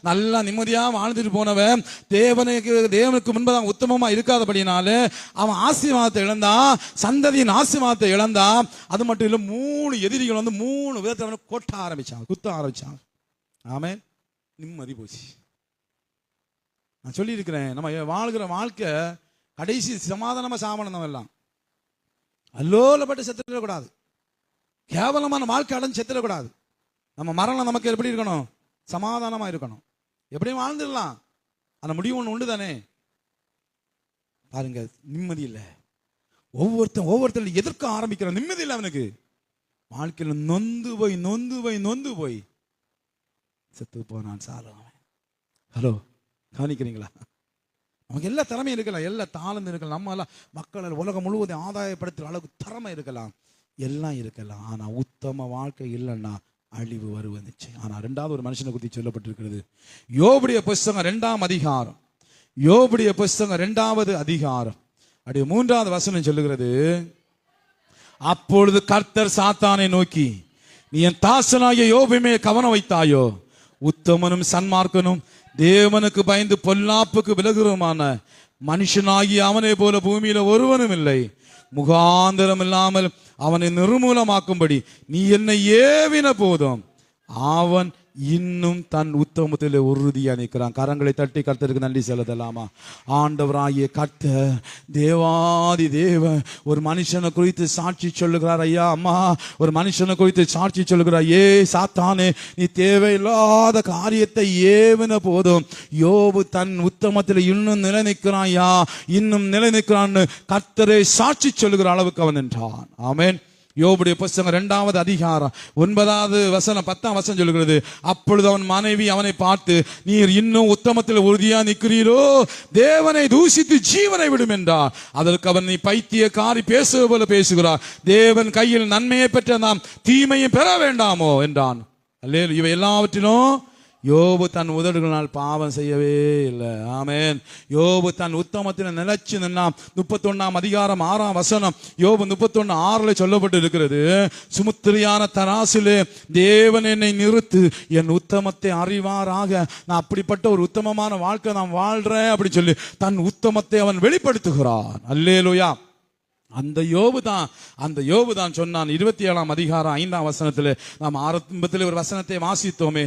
நல்லா நிம்மதியா வாழ்ந்துட்டு போனவன் தேவனுக்கு முன்பதாக உத்தமமா இருக்காதபடினாலே அவன் ஆசீர்வாதத்தை இழந்தான், சந்ததியின் ஆசீர்வாதத்தை இழந்தான். அது மட்டும் இல்ல, 3 எதிரிகள் வந்து 3 விதத்தை அவனை கொட்ட ஆரம்பிச்சாங்க, குத்த ஆரம்பிச்சாங்க. ஆமென். நிம்மதி போச்சு. நான் சொல்லி இருக்கிறேன், நம்ம வாழ்கிற வாழ்க்கை கடைசி சமாதானமா சாமணம் எல்லாம் அல்லோலப்பட்டு செத்துடக்கூடாது. கேவலமான வாழ்க்கை அடைஞ்சு செத்துடக்கூடாது. நம்ம மரணம் நமக்கு எப்படி இருக்கணும்? சமாதானமா இருக்கணும். எப்படியும் வாழ்ந்துடலாம். ஆனா முடிவு ஒண்ணு உண்டு தானே. பாருங்க, நிம்மதி இல்லை. ஒவ்வொருத்தரும் எதிர்க்க ஆரம்பிக்கிற நிம்மதி இல்லை அவனுக்கு. வாழ்க்கையில நொந்து போய் செத்து போனான் சாலோமன். ஹலோ, கவனிக்கிறீங்களா? நமக்கு எல்லா திறமையும் இருக்கலாம், எல்லா தாளந்து இருக்கலாம், நம்ம எல்லாம் மக்கள் உலகம் முழுவதும் ஆதாயப்படுத்துற அளவுக்கு திறமை இருக்கலாம், எல்லாம் இருக்கலாம். ஆனா உத்தம வாழ்க்கை இல்லைன்னா அழிவு வருவது நிச்சயம். ஆனால் இரண்டாவது ஒரு மனுஷனை குறித்து சொல்லப்பட்டிருக்கிறது. யோபுடைய புஸ்தகம் 2ஆம் அதிகாரம், யோபுடைய புஸ்தகம் 2வது அதிகாரம் அப்படியே 3வது வசனம் சொல்லுகிறது, அப்பொழுது கர்த்தர் சாத்தானை நோக்கி, நீ என் தாசனாகிய யோபுமே கவனம் வைத்தாயோ? உத்தமனும் சன்மார்க்கனும் தேவனுக்கு பயந்து பொல்லாப்புக்கு விலகுறமான மனுஷனாகி அவனை போல பூமியில ஒருவனும் இல்லை. முகாந்திரம் இல்லாமல் அவனை நிர்மூலமாக்கும்படி நீ என்னை ஏவின போதும் அவன் இன்னும் தன் உத்தமத்தில் உறுதியா நிற்கிறான். கரங்களை தட்டி கர்த்தருக்கு நன்றி செலுத்தலாமா? ஆண்டவராகிய கர்த்தர் தேவாதி தேவ ஒரு மனுஷனை குறித்து சாட்சி சொல்லுகிறார். ஐயா அம்மா, ஒரு மனுஷனை குறித்து சாட்சி சொல்லுகிறார். ஏ சாத்தானே, நீ தேவையில்லாத காரியத்தை ஏவின போதும் யோபு தன் உத்தமத்தில் இன்னும் நிலை நிற்கிறான். ஐயா, இன்னும் நிலை நிற்கிறான்னு கர்த்தரை சாட்சி சொல்லுகிற அளவுக்கு அவன் என்றான். ஆமென். யோபுடைய புஸ்தகம் 2வது அதிகாரம் 9வது வசனம் 10ஆம் வசனம் சொல்லுகிறது, அப்பொழுது அவன் மனைவி அவனை பார்த்து, நீர் இன்னும் உத்தமத்தில் உறுதியா நிற்கிறீரோ? தேவனை தூஷித்து ஜீவனை விடும் என்றார். அதற்கு அவன், நீ பைத்தியக்காரி, பேசுவது போல பேசுகிறார். தேவன் கையில் நன்மையை பெற்ற நாம் தீமையை பெற வேண்டாமோ என்றான். அல்லேலூயா. இவை எல்லாவற்றிலும் யோபு தன் உதடுகளால் பாவம் செய்யவே இல்லை. ஆமென். யோபு தன் உத்தமத்தில் நிலைச்சு நின்னான். 31ஆம் அதிகாரம் 6ஆம் வசனம், யோபு 31:6 சொல்லப்பட்டு இருக்கிறது, சுமுத்திரியான தராசிலே தேவன் என்னை நிறுத்து, என் உத்தமத்தை அறிவாராக. நான் அப்படிப்பட்ட ஒரு உத்தமமான வாழ்க்கை நான் வாழ்றேன் அப்படி சொல்லி தன் உத்தமத்தை அவன் வெளிப்படுத்துகிறான். அல்லேலூயா. அந்த யோபு தான் சொன்னான். 27ஆம் அதிகாரம் 5ஆம் வசனத்தில் நாம் ஆரம்பத்தில் ஒரு வசனத்தை வாசித்தோமே.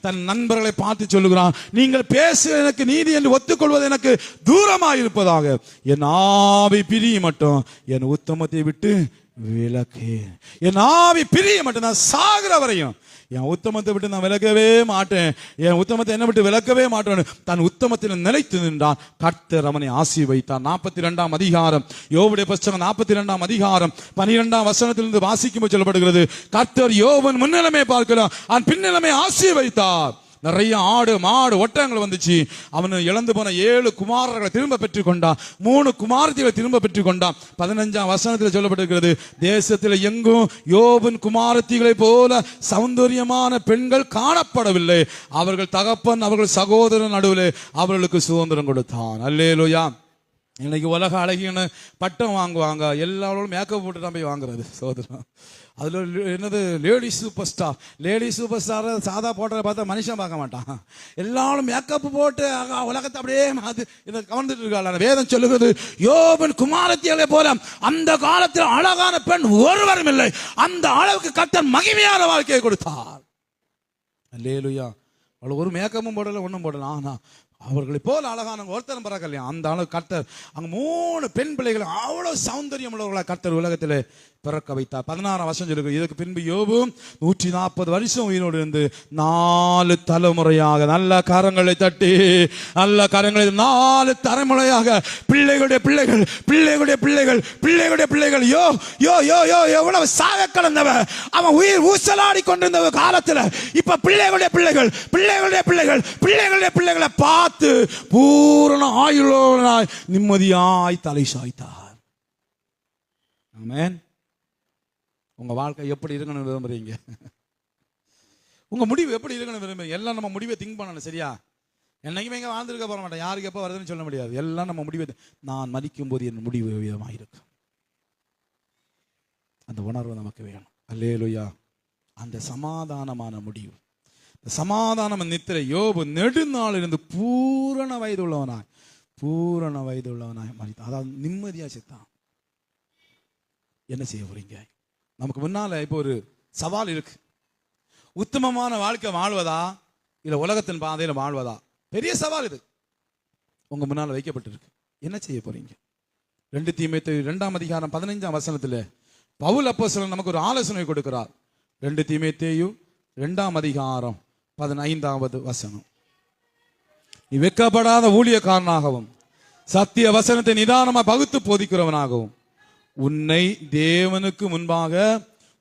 தன் நண்பர்களை பார்த்து சொல்லுகிறான், நீங்கள் பேச எனக்கு நீதி என்று ஒத்துக்கொள்வது எனக்கு தூரமாக இருப்பதாக. என் ஆவி பிரிய மட்டும் என் உத்தமத்தை விட்டு விலக்கு. என் ஆவி பிரிய மட்டும், நான் சாகிற வரையும் என் உத்தமத்தை விட்டு நான் விலகவே மாட்டேன். என் உத்தமத்தை என்ன விட்டு விலக்கவே மாட்டேன். தன் உத்தமத்தில் நிலைத்து நின்றான். கர்த்தர் அவனை ஆசீர்வதித்தார். 42ஆம் அதிகாரம், யோபுடைய புஸ்தகம் 42ஆம் அதிகாரம் 12ஆம் வசனத்திலிருந்து வாசிக்கும்போது சொல்லப்படுகிறது, கர்த்தர் யோபன் முன்னிலைமை பார்க்கிறார், அவன் பின்னிலைமை ஆசீர்வதித்தார். நிறைய ஆடு மாடு ஒட்டகங்கள் வந்துச்சு. அவனு இழந்து போன 7 குமாரர்களை திரும்ப பெற்றுக் கொண்டான். 3 குமாரத்திகளை திரும்ப பெற்றுக் கொண்டான். 15ஆம் வசனத்தில் சொல்லப்பட்டிருக்கிறது, தேசத்தில் எங்கும் யோபின் குமாரத்திகளை போல சௌந்தரியமான பெண்கள் காணப்படவில்லை. அவர்கள் தகப்பன் அவர்கள் சகோதரன் நடுவில் அவர்களுக்கு சுதந்திரம் கொடுத்தான். அல்லேலூயா. இன்னைக்கு உலக அழகின்னு பட்டம் வாங்குவாங்க, எல்லாரோடும் மேக்கப் போட்டு தான் போய் வாங்குறது சோதரம். அதுல என்னது லேடி சூப்பர் ஸ்டார் சாதா போட்டதை பார்த்தா மனுஷன் பார்க்க மாட்டான். எல்லாரும் மேக்கப் போட்டு உலகத்தை அப்படியே இதை கவர்ந்துட்டு இருக்காங்க. வேதம் சொல்லுகிறது, யோபின் குமாரத்திகளை போல அந்த காலத்தில் அழகான பெண் ஒருவரும் இல்லை. அந்த அளவுக்கு கர்த்தர் மகிமையான வாழ்க்கையை கொடுத்தார். அல்லேலூயா. அவள் ஒரு மேக்கப்பும் போடல, ஒன்றும் போடலாம். ஆனா அவர்களை போல அழகான ஒருத்தரும் பிறக்கலையா. அந்த அளவு கர்த்தர் அங்க 3 பெண் பிள்ளைகள் அவ்வளவு சௌந்தரியம் உள்ளவர்களா கர்த்தர் உலகத்திலே பிறக்க வைத்தார். 16ஆம் வசனம் சொல்லுங்க, இதுக்கு பின்பு யோபு 140 வருஷம் உயிரோடு இருந்து 4 தலைமுறையாக, நல்ல கரங்களை தட்டி நல்ல கரங்களை 4 தலைமுறையாக பிள்ளைகளுடைய பிள்ளைகள் பிள்ளைகளுடைய பிள்ளைகள் பிள்ளைகளுடைய பிள்ளைகள் யோ யோ யோ யோ எவ்வளவு சாக கலந்தவன் அவன் உயிர் ஊசலாடி கொண்டிருந்த காலத்துல இப்ப பிள்ளைகளுடைய பிள்ளைகள் பிள்ளைகளுடைய பிள்ளைகள் பிள்ளைகளுடைய பிள்ளைகளை பார்த்து பூரண ஆயுளோனாய் நிம்மதியாய் தலை சாய்த்தார். ஆமென். உங்க வாழ்க்கை எப்படி இருக்கணும்னு விரும்புறீங்க? உங்க முடிவு எப்படி இருக்கணும்னு விரும்புறீங்க? எல்லாம் நம்ம முடிவை திங்க் பண்ணணும். சரியா? என்னைக்குமே இங்க வாழ்ந்துருக்க போற மாட்டேன். யாருக்கு எப்ப வருதுன்னு சொல்ல முடியாது. எல்லாம் நம்ம முடிவு, நான் மதிக்கும் போது என் முடிவு விதமாக இருக்கும். அந்த உணர்வு நமக்கு வேணும். அல்லேலூயா. அந்த சமாதானமான முடிவு, சமாதானம் நித்திரை. யோபு நெடுநாள் இருந்து பூரண வயது உள்ளவனாய் மறித்தான். அதாவது நிம்மதியா செத்தான். என்ன செய்ய போறீங்க? நமக்கு முன்னால இப்போ ஒரு சவால் இருக்கு. உத்தமமான வாழ்க்கை வாழ்வதா இல்ல உலகத்தின் பாதையில வாழ்வதா? பெரிய சவால் இது உங்க முன்னால வைக்கப்பட்டிருக்கு. என்ன செய்ய போறீங்க? 2 தீமோத்தேயு 2ஆம் அதிகாரம் 15ஆம் வசனத்துல பவுல் அப்போஸ்தலன் நமக்கு ஒரு ஆலோசனை கொடுக்கிறார். 2 தீமோத்தேயு 2ஆம் அதிகாரம் 15வது வசனம், நீ வெட்கப்படாத ஊழியக்காரனாகவும் சத்திய வசனத்தை நிதானமா பகுத்து போதிக்கிறவனாகவும் உன்னை தேவனுக்கு முன்பாக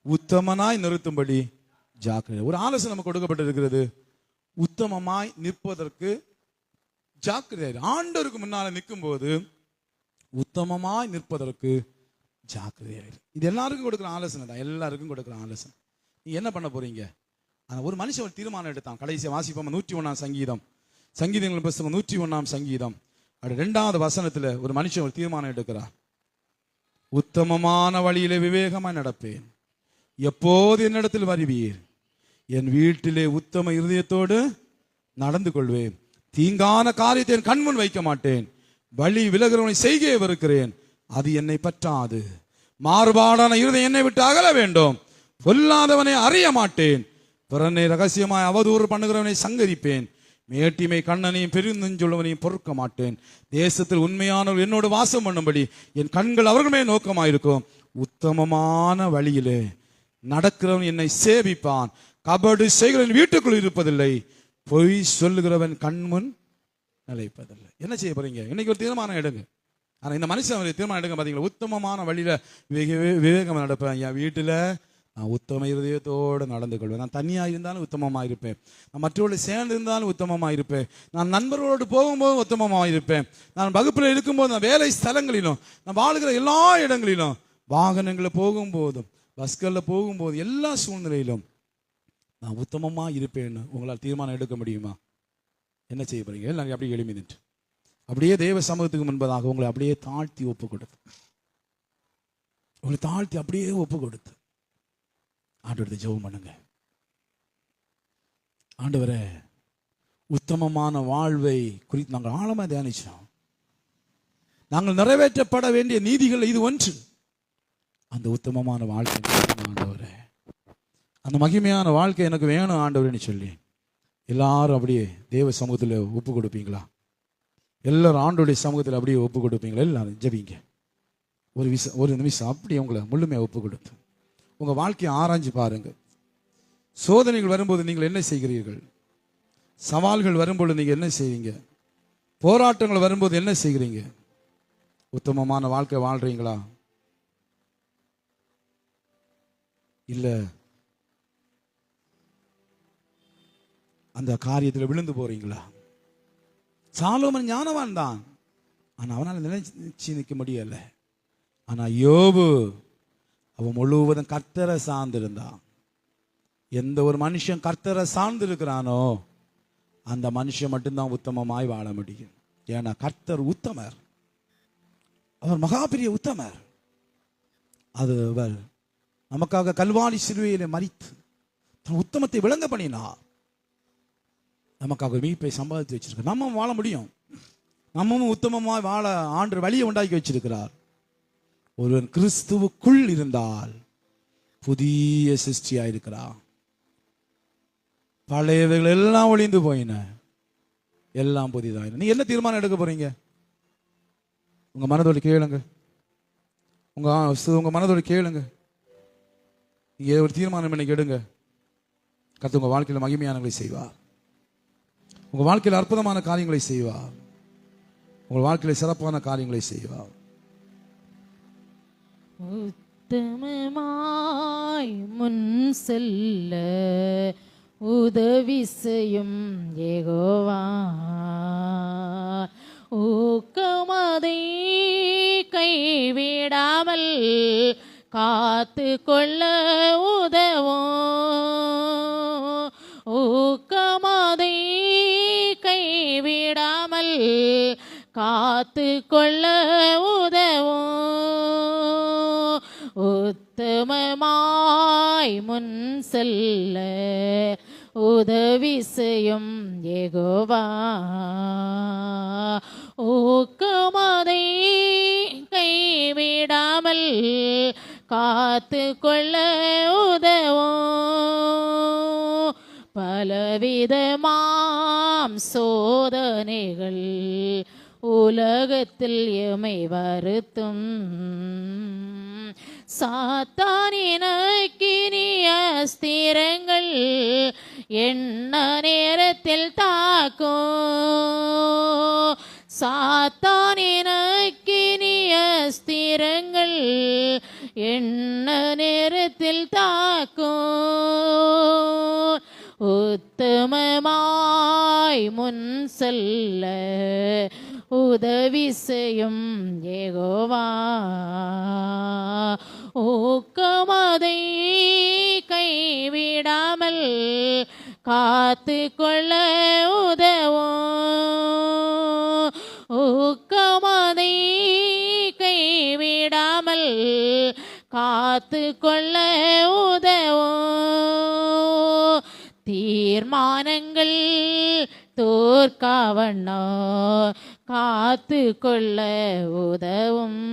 உத்தமனாய் நிறுத்தும்படி ஜாக்கிரதை. ஒரு ஆலோசனை நமக்கு கொடுக்கப்பட்டிருக்கிறது. உத்தமமாய் நிற்பதற்கு ஜாக்கிரதை. ஆண்டவருக்கு முன்னால நிற்கும் போது உத்தமமாய் நிற்பதற்கு ஜாக்கிரதையாயிரு. இது எல்லாருக்கும் கொடுக்குற ஆலோசனை தான். எல்லாருக்கும் கொடுக்குற ஆலோசனை. நீ என்ன பண்ண போறீங்க? ஆனா ஒரு மனுஷன் ஒரு தீர்மானம் எடுத்தான். கடைசியா வாசிப்போம் 101ஆம் சங்கீதம், சங்கீதங்கள் புத்தகம் 101ஆம் சங்கீதம், அது 2வது வசனத்துல ஒரு மனுஷன் ஒரு தீர்மானம் எடுக்கிறார். உத்தமமான வழியிலே விவேகமாய் நடப்பேன், எப்போது என்னிடத்தில் வருவீர், என் வீட்டிலே உத்தம இருதயத்தோடு நடந்து கொள்வேன், தீங்கான காரியத்தை என் கண்முன் வைக்க மாட்டேன், வழி விலகிறவனை செய்கையை வெறுக்கிறேன், அது என்னை பற்றாது, மாறுபாடான இருதயம் என்னை விட்டு அகல வேண்டும், பொல்லாதவனை அறிய மாட்டேன், பிறனை ரகசியமாய் அவதூறு பண்ணுகிறவனை சங்கரிப்பேன், மேட்டிமை கண்ணனையும் பெருந்தொழுவனையும் பொறுக்க மாட்டேன், தேசத்தில் உண்மையானவர் என்னோடு வாசம் பண்ணும்படி என் கண்கள் அவர்களுமே நோக்கமாயிருக்கும், உத்தமமான வழியிலே நடக்கிறவன் என்னை சேவிப்பான், கபடு செய்கிறவன் வீட்டுக்குள் இருப்பதில்லை, பொய் சொல்லுகிறவன் கண்முன் நிலைப்பதில்லை. என்ன செய்ய போறீங்க? இன்னைக்கு ஒரு தீர்மானம் எடுங்க. ஆனா இந்த மனுஷன் ஒரு தீர்மானம் எடுங்க பாத்தீங்களா, உத்தமமான வழியில விவேகம் நடப்பேன், என் வீட்டுல நான் உத்தம இருதயத்தோடு நடந்து கொள்வேன், நான் தனியா இருந்தாலும் உத்தமமா இருப்பேன், நான் மற்றவர்களோடு சேர்ந்து இருந்தாலும் உத்தமமா இருப்பேன், நான் நண்பர்களோடு போகும்போது உத்தமமா இருப்பேன், நான் வகுப்பில் இருக்கும்போது, நான் வேலை ஸ்தலங்களிலும், நான் வாழ்கிற எல்லா இடங்களிலும், வாகனங்களில் போகும்போதும் பஸ்களில் போகும்போது எல்லா சூழ்நிலையிலும் நான் உத்தமமா இருப்பேன்னு உங்களால் தீர்மானம் எடுக்க முடியுமா? என்ன செய்ய போறீங்க? நாங்கள் அப்படியே எழுப்பி நின்று அப்படியே தேவ சமூகத்துக்கு முன்பதாக உங்களை அப்படியே தாழ்த்தி ஒப்பு கொடுத்து, உங்களை தாழ்த்தி அப்படியே ஒப்பு கொடுத்து ஆண்டவரத்தை ஜெபம் பண்ணுங்க. ஆண்டவரே, உத்தமமான வாழ்வை குறித்து நாங்கள் ஆழமா தியானிச்சோம். நாங்கள் நிறைவேற்றப்பட வேண்டிய நீதிகள் இது ஒன்று. அந்த உத்தமமான வாழ்க்கை ஆண்டவரே, அந்த மகிமையான வாழ்க்கை எனக்கு வேணும் ஆண்டவரேன்னு சொல்லி எல்லாரும் அப்படியே தேவ சமூகத்தில் ஒப்பு கொடுப்பீங்களா? எல்லாரும் ஆண்டோடைய சமூகத்தில் அப்படியே ஒப்பு கொடுப்பீங்களா? எல்லாரும் ஜெபிங்க. ஒரு நிமிஷம் அப்படியே உங்களை முழுமையாக ஒப்பு கொடுத்து உங்க வாழ்க்கையை ஆராய்ஞ்சு பாருங்க. சோதனைகள் வரும்போது நீங்கள் என்ன செய்கிறீர்கள்? சவால்கள் வரும்போது நீங்க என்ன செய்வீங்க? போராட்டங்கள் வரும்போது என்ன செய்கிறீங்க? உத்தமமான வாழ்க்கை வாழ்றீங்களா? இல்ல அந்த காரியத்தில் விழுந்து போறீங்களா? சாலோமன் ஞானவான் தான், ஆனா அவனால் நினைச்சு நிற்க முடியல. ஆனா யோபு அவன் முழுவதும் கர்த்தரை சார்ந்திருந்தான். எந்த ஒரு மனுஷன் கர்த்தரை சார்ந்து இருக்கிறானோ அந்த மனுஷன் மட்டும்தான் உத்தமமாய் வாழ முடியும். ஏன்னா கர்த்தர் உத்தமர், அவர் மகாபெரிய உத்தமர். அது அவர் நமக்காக கல்வாரி சிலுவையிலே மரித்து தன் உத்தமத்தை விளங்க பண்ணினார். நமக்காக மீட்பை சம்பாதித்து வச்சிருக்கார். நம்ம வாழ முடியும். நம்மவும் உத்தமமாய் வாழ ஆண்டு வழியை உண்டாக்கி வச்சிருக்கிறார். ஒருவன் கிறிஸ்துவுக்குள் இருந்தால் புதிய சிருஷ்டியா இருக்கிறார். பழையவைகள் எல்லாம் ஒளிந்து போயின, எல்லாம் புதிதாயின. நீ என்ன தீர்மானம் எடுக்க போறீங்க? உங்க மனதோடு கேளுங்க. உங்க மனதோடு கேளுங்க. நீங்க ஒரு தீர்மானம் இன்னைக்கு எடுங்க. கர்த்தர் உங்க வாழ்க்கையில மகிமையானவர்களை செய்வார். உங்க வாழ்க்கையில் அற்புதமான காரியங்களை செய்வார். உங்கள் வாழ்க்கையில சிறப்பான காரியங்களை செய்வார். உத்தமமாய் முன் செல்ல உதவி செய்யும் யெகோவா, ஊக்கமதை கைவிடாமல் காத்து கொள்ள உதவும், ஊக்கமதை கைவிடாமல் காத்து கொள்ள உதவும், உத்தமமாய் முன் செல்ல உதவி செய்யும் யெகோவா, ஊக்கமதை கைவிடாமல் காத்து கொள்ள உதவும், பலவிதமாம் சோதனைகள் உலகத்தில் எமை வருத்தும், சாத்தானின் கினிய ஸ்திரங்கள் என்ன நேரத்தில் தாக்கும், சாத்தானின் கினிய ஸ்திரங்கள் என்ன நேரத்தில் தாக்கும், உத்தமமாய் முன் செல்ல உதவி செய்யும் யெகோவா. ஊக்கமதை கைவிடாமல் காத்து கொள்ள உதவும். ஊக்கமதை கைவிடாமல் காத்து கொள்ள உதவும். தீர்மானங்கள் தோற்காவண்ணோ காத்து கொள்ள உதவும்.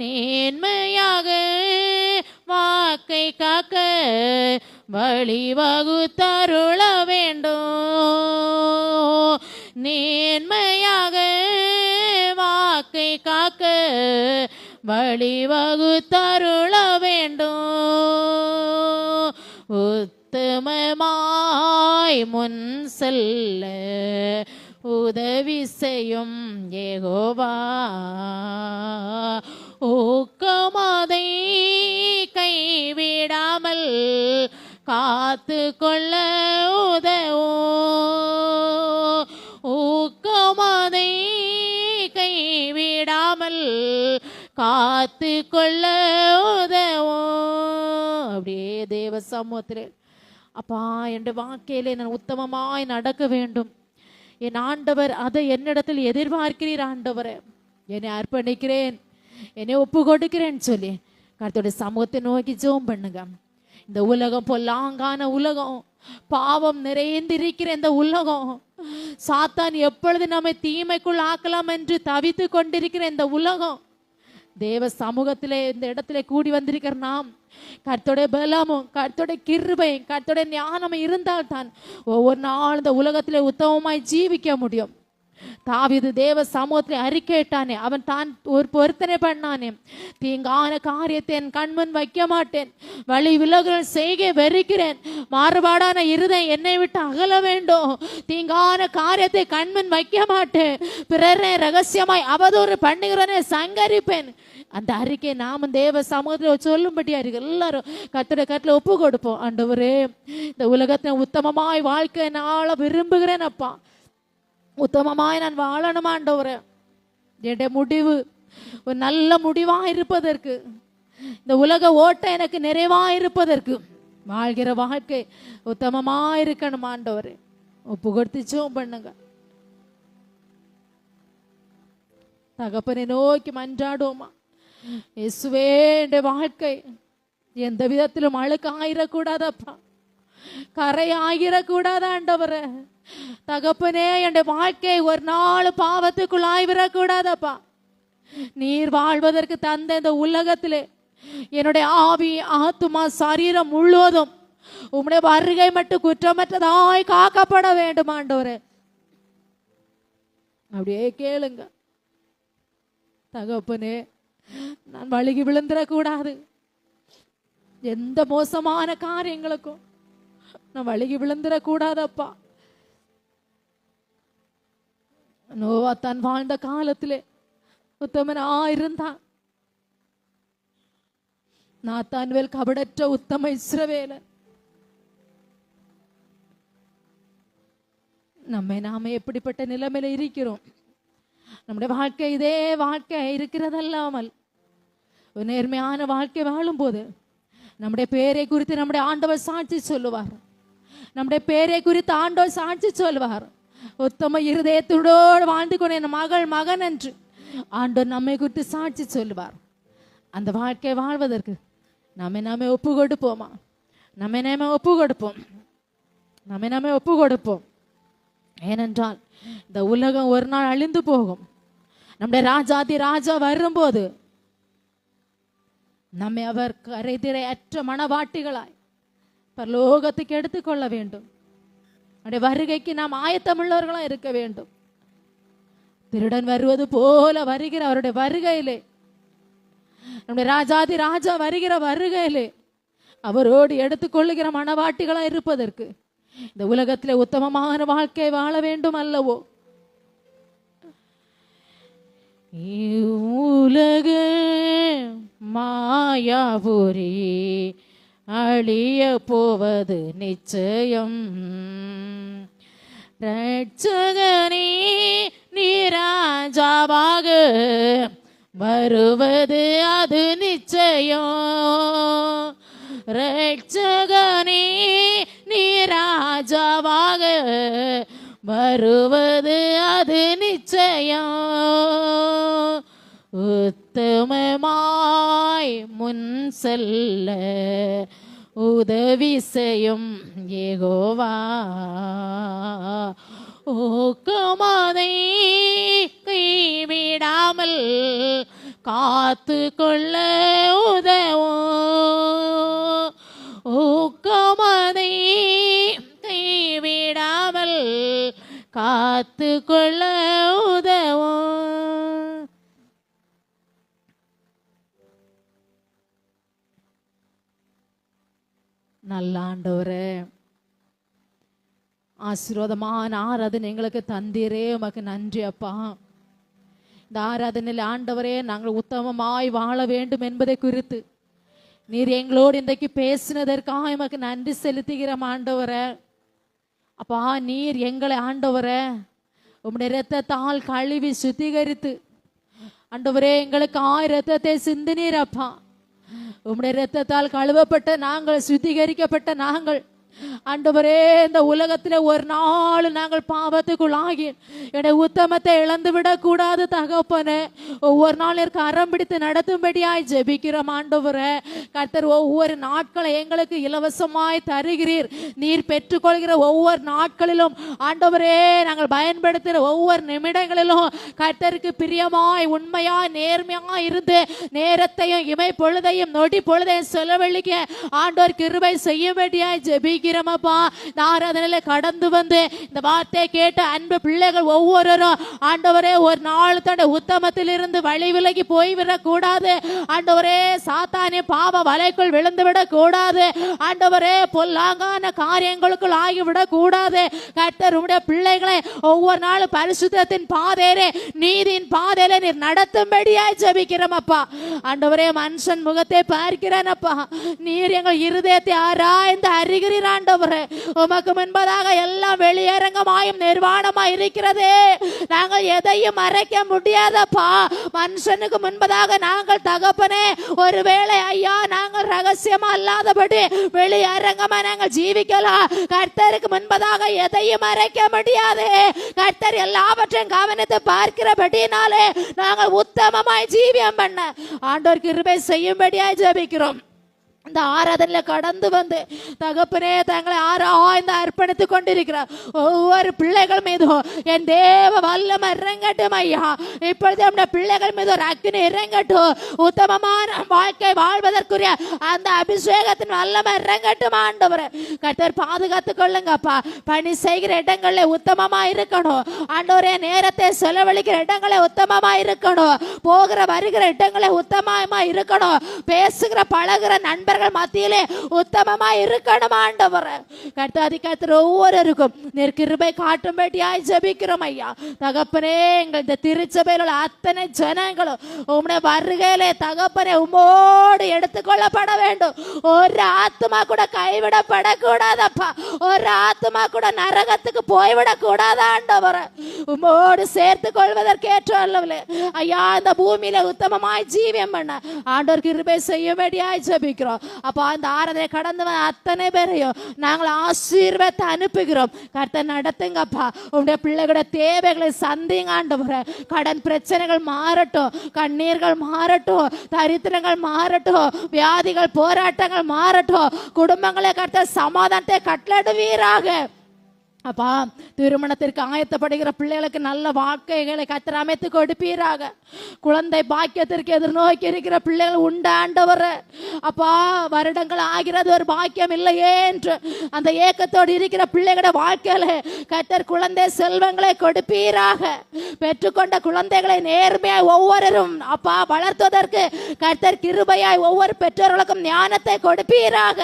நேர்மையாக வாக்கை காக்க வழிவகுத்தருள வேண்டும். நேர்மையாக வாக்கை காக்க வழிவகுத்தருள வேண்டும். உத்தமமாய் முன் செல்ல உதவி செய்யும் யெகோவா. ஊக்கமதை கைவிடாமல் காத்து கொள்ள உதவும். ஊக்கமதை கைவிடாமல் காத்து கொள்ள உதவும். அப்படியே தேவ சமூகத்திலே அப்பா என் வாழ்க்கையிலே நான் உத்தமமாய் நடக்க வேண்டும். என் ஆண்டவர் அதை என்னிடத்தில் எதிர்பார்க்கிறீர். ஆண்டவரே, என்னை அர்ப்பணிக்கிறேன், என்னை ஒப்பு கொடுக்கிறேன்னு சொல்லி கர்த்தருடைய சமூகத்தை நோக்கி ஜெபம் பண்ணுங்க. இந்த உலகம் பொல்லாங்கான உலகம், பாவம் நிறைந்திருக்கிற இந்த உலகம், சாத்தான் எப்பொழுது நம்மை தீமைக்குள் ஆக்கலாம் என்று தவித்து கொண்டிருக்கிற இந்த உலகம், தேவ சமூகத்திலே இந்த இடத்துல கூடி வந்திருக்கிற நாம் கர்த்தருடைய பலமும் கர்த்தருடைய கிருபையும் கர்த்தருடைய ஞானமும் இருந்தால் தான் ஒவ்வொரு நாள் இந்த உலகத்திலே உத்தமமாய் ஜீவிக்க முடியும். தாவீது தேவ சமூகத்திலே அறிக்கையிட்டானே, அவன் தான் ஒரு பொருத்தனை பண்ணானே, தீங்கான காரியத்தை என் கண்முன் வைக்க மாட்டேன், வழி விலகுதல் செய்கை வெறுக்கிறேன், மாறுபாடான இருதயம் என்னை விட்டு அகல வேண்டும், தீங்கான காரியத்தை கண்முன் வைக்க மாட்டேன், பிறரை ரகசியமாய் அவதூறு பண்ணுகிறவனை சங்கரிப்பேன். அந்த அறிக்கை நாமும் தேவ சமூகத்தில் சொல்லும்படியா இருக்கு. எல்லாரும் கர்த்தருடைய கருத்துல ஒப்பு கொடுப்போம். ஆண்டவரே, இந்த உலகத்தில் உத்தமமாய் வாழ்க்கை நாள விரும்புகிறேன் அப்பா, உத்தமமாய் நான் வாழணும் ஆண்டவரே. என்னுடைய முடிவு ஒரு நல்ல முடிவா இருப்பதற்கு, இந்த உலக ஓட்டம் எனக்கு நிறைவா இருப்பதற்கு, வாழ்கிற வாழ்க்கை உத்தமமா இருக்கணும் ஆண்டவரே. ஒப்பு கொடுத்து ஜெபம் பண்ணுங்க. தகப்பனை நோக்கி மன்றாடுவோமா. இயேசுவே, என் வாழ்க்கை எந்த விதத்திலும் அழுக்காயிரக்கூடாதப்பா, கரை ஆகிரக்கூடாது ஆண்டவரே. தகப்பனே, என் வாழ்க்கை ஒரு நாள் பாவத்துக்குள் ஆய்விடக்கூடாதப்பா. நீர் வாழ்வதற்கு தந்த இந்த உலகத்திலே என்னுடைய ஆவி ஆத்துமா சரீரம் முழுவதும் உம்முடைய வருகை மட்டும் குற்றமற்றதாய் காக்கப்பட வேண்டும் ஆண்டவரே. அப்படியே கேளுங்க. தகப்பனே, நான் வழுகி விழுந்துடக்கூடாது. எந்த மோசமான காரியங்களுக்கும் நான் வழுகி விழுந்துடக்கூடாதப்பா. நோவா தான் வாழ்ந்த காலத்திலே உத்தமனா இருந்தான். நாத்தான்வேல் கபடற்ற உத்தம இஸ்ரவேலன். நாம எப்படிப்பட்ட நிலைமையில இருக்கிறோம்? நம்முடைய வாழ்க்கை இதே வாழ்க்கை இருக்கிறதல்லாமல் ஒரு நேர்மையான வாழ்க்கை வாழும் போது நம்முடைய பேரை குறித்து நம்முடைய ஆண்டவர் சாட்சி சொல்லுவார். நம்முடைய பேரை குறித்து ஆண்டவர் சாட்சி சொல்லுவார். உத்தம இருதயத்தோடு வாழ்ந்து கொண்ட என் மகள் மகன் என்று ஆண்டவர் நம்மை குறித்து சாட்சி சொல்லுவார். அந்த வாழ்க்கை வாழ்வதற்கு நாம ஒப்பு கொடுப்போமா? நாம ஒப்பு கொடுப்போம். நாம ஒப்பு கொடுப்போம். ஏனென்றால் இந்த உலகம் ஒரு நாள் அழிந்து போகும். நம்முடைய ராஜாதி ராஜா வரும்போது நம்மை அவர் கரைதிரையற்ற மனவாட்டிகளாய் பரலோகத்துக்கு எடுத்துக்கொள்ள வேண்டும். அவருடைய வருகைக்கு நாம் ஆயத்தமுள்ளவர்களா இருக்க வேண்டும். திருடன் வருவது போல வருகிற அவருடைய வருகையிலே, நம்முடைய ராஜாதி ராஜா வருகிற வருகையிலே அவரோடு எடுத்துக்கொள்ளுகிற மனவாட்டிகளா இருப்பதற்கு இந்த உலகத்திலே உத்தமமான வாழ்க்கை வாழ வேண்டும் அல்லவோ? உலக மாயாபுரி அழிய போவது நிச்சயம். ரட்சகனே வருவது அது நிச்சயம். ரட்சகனே நீ ராஜாவாக வருவது அது நிச்சயம். உத்தமமாய் முன் செல்ல உதவி செய்யும் யெகோவா. ஊக்கமதை கைவிடாமல் காத்து கொள்ள உதவும். ஊக்கமதை கைவிடாமல் காத்து கொள்ள உதவும். நல்ல ஆண்டவரே, ஆசீர்வாதமான ஆராதனை எங்களுக்கு தந்தீரே, உமக்கு நன்றி அப்பா. இந்த ஆராதனையில் ஆண்டவரே, நாங்கள் உத்தமமாய் வாழ வேண்டும் என்பதை குறித்து நீர் எங்களோடு இன்றைக்கு பேசினதற்காக உமக்கு நன்றி செலுத்துகிறோம் ஆண்டவரே. அப்பா, நீர் எங்களை ஆண்டவரே உம்முடைய இரத்தத்தால் கழுவி சுத்திகரித்து ஆண்டவரே எங்களுக்கு இரத்தத்தை சிந்தினீர் அப்பா. உம்முடைய இரத்தத்தால் கழுவப்பட்ட நாங்கள், சுத்திகரிக்கப்பட்ட நாங்கள் ஆண்டவரே, இந்த உலகத்திலே ஒரு நாள் நாங்கள் பாவத்துக்குள்ளாகி என்னுடைய உத்தமத்தை இழந்து விடக்கூடாது தகப்பனே. ஒவ்வொரு நாள் எனக்கு அறம் பிடித்து நடத்தும்படியாய் ஜெபிக்கிறோம் ஆண்டவரே. கர்த்தர் ஒவ்வொரு நாட்களை எங்களுக்கு இலவசமாய் தருகிறீர். நீர் பெற்றுக்கொள்கிற ஒவ்வொரு நாட்களிலும் ஆண்டவரே, நாங்கள் பயன்படுத்துகிற ஒவ்வொரு நிமிடங்களிலும் கர்த்தருக்கு பிரியமாய் உண்மையாய் நேர்மையாய் இருந்து நேரத்தையும் இமை பொழுதையும் நொடி பொழுதையும் செலவழிக்க ஆண்டவர் கிருபை செய்யும்படியாய் ஜெபிக்கிறோம். ஆராதனையில கடந்து வந்து இந்த வார்த்தையை கேட்ட அன்பு பிள்ளைகள் ஒவ்வொருவரும் ஆண்டவரே ஒரு நாள் தன்னுடைய உத்தமத்தில் இருந்து வழி விலகி போய்விடக் கூடாது ஆண்டவரே. சாத்தானே பாவ வலைக்குள் விழுந்து விடக் கூடாது ஆண்டவரே. பொல்லாங்கான காரியங்களுக்குள் ஆகிவிடக் கூடாது. கர்த்தர் உம்முடைய பிள்ளைகளை ஒவ்வொரு நாளும் பரிசுத்தத்தின் பாதையிலே நீதியின் பாதையிலே நீர் நடத்தும்படியாய் ஜெபிக்கிறோம் அப்பா. ஆண்டவரே, மனுஷன் முகத்தை பார்க்கிறேன் அப்பா, நீர் எங்கள் இருதயத்தை ஆராய்ந்து அறிகிறீர் ஆண்டவரே. உமக்கு முன்பதாக எல்லாம் வெளியரங்கமாயும் நிர்வாணமாய் இருக்கிறது. நாங்கள் எதையும் மறைக்க முடியாதப்பா. மனுஷனுக்கு முன்பதாக நாங்கள் தகப்பனே, ஒருவேளை ஐயா நாங்கள் ரகசியமா அல்லாதபடி வெளியரங்கமா நாங்கள் ஜீவிக்கலாம். கர்த்தருக்கு முன்பதாக எதையும் மறைக்க முடியாது. கர்த்தர் எல்லாவற்றையும் கவனித்து பார்க்கிறபடினாலே நாங்கள் உத்தமமாய் ஜீவியம் பண்ண ஆண்டவர் கிருபை செய்யும்படியாய் ஜெபிக்கிறோம். இந்த ஆராதனையில கடந்து வந்து தகப்பனே தங்களை ஆராய்ந்து அர்ப்பணித்துக் கொண்டிருக்கிறார் ஒவ்வொரு பிள்ளைகள் மீதும் என் தேவ வல்லமை இறங்கட்டும் ஐயா. இப்பொழுது நம்முடைய பிள்ளைகள் மீது ஒரு அக்கினி இறங்கட்டும். உத்தமமான வாழ்க்கை வாழ்வதற்குரிய அந்த அபிஷேகத்தின் வல்லமை இறங்கட்டும் ஆண்டவரே. கர்த்தர் பாதுகாத்துக் கொள்ளுங்கப்பா. பணி செய்கிற இடங்களில் உத்தமமா இருக்கணும் ஆண்டவரே. நேரத்தை செலவழிக்கிற இடங்களை உத்தமமா இருக்கணும். போகிற வருகிற இடங்களை உத்தமமா இருக்கணும். பேசுகிற பழகிற நண்பர்கள் மத்தியிலே உத்தமமா இருக்கணும் ஆண்டவரே. கர்த்தர் ஒவ்வொருவருக்கும் நீர் கிருபை காட்டும்படியாய் ஜெபிக்கிறோம் ஐயா. தகப்பனே, எங்கள் இந்த திருச்சபையில் உள்ள அத்தனை ஜனங்களும் உம்முடைய வருகையிலே தகப்பனே உம்மோடு எடுத்துக்கொள்ளப்பட வேண்டும். ஒரு ஆத்மா கூட கைவிடப்படக்கூடாதப்பா. ஒரு ஆத்மா கூட நரகத்துக்கு போய்விடக் கூடாது ஆண்டவரே. உம்மோடு சேர்த்து கொள்வதற்கு ஏற்றவில்லை ஐயா. இந்த பூமியில உத்தமமாய் ஜீவியம் பண்ண ஆண்டவர் கிருபை செய்யும்படியாய் ஜெபிக்கிறோம் அப்பா. அந்த ஆராதனை கடந்து அத்தனை பேரையும் நாங்கள் ஆசீர்வாதத்தை அனுப்புகிறோம். கர்த்தர் நடத்துங்கப்பா. உங்களுடைய பிள்ளைகளுடைய தேவைகளை சந்திங்க ஆண்டவரே. கடன் பிரச்சனைகள் மாறட்டும், கண்ணீர்கள் மாறட்டும், தரித்திரங்கள் மாறட்டும், வியாதிகள் போராட்டங்கள் மாறட்டும். குடும்பங்களை கர்த்தர் சமாதானத்தை கட்டளையிடுவீராக அப்பா. திருமணத்திற்கு ஆயத்தப்படுகிற பிள்ளைகளுக்கு நல்ல வாழ்க்கைகளை கர்த்தர் அமைத்து கொடுப்பீராக. குழந்தை பாக்கியத்திற்கு எதிர்நோக்கி இருக்கிற பிள்ளைகள் உண்டு ஆண்டவர் அப்பா. வருடங்கள் ஆகிறது, ஒரு பாக்கியம் இல்லையே என்று அந்த ஏக்கத்தோடு இருக்கிற பிள்ளைகளோட வாழ்க்கையில கர்த்தர் குழந்தை செல்வங்களை கொடுப்பீராக. பெற்றுக்கொண்ட குழந்தைகளை நேர்மையாய் ஒவ்வொருவரும் அப்பா வளர்த்துவதற்கு கர்த்தர் கிருபையாய் ஒவ்வொரு பெற்றோர்களுக்கும் ஞானத்தை கொடுப்பீராக.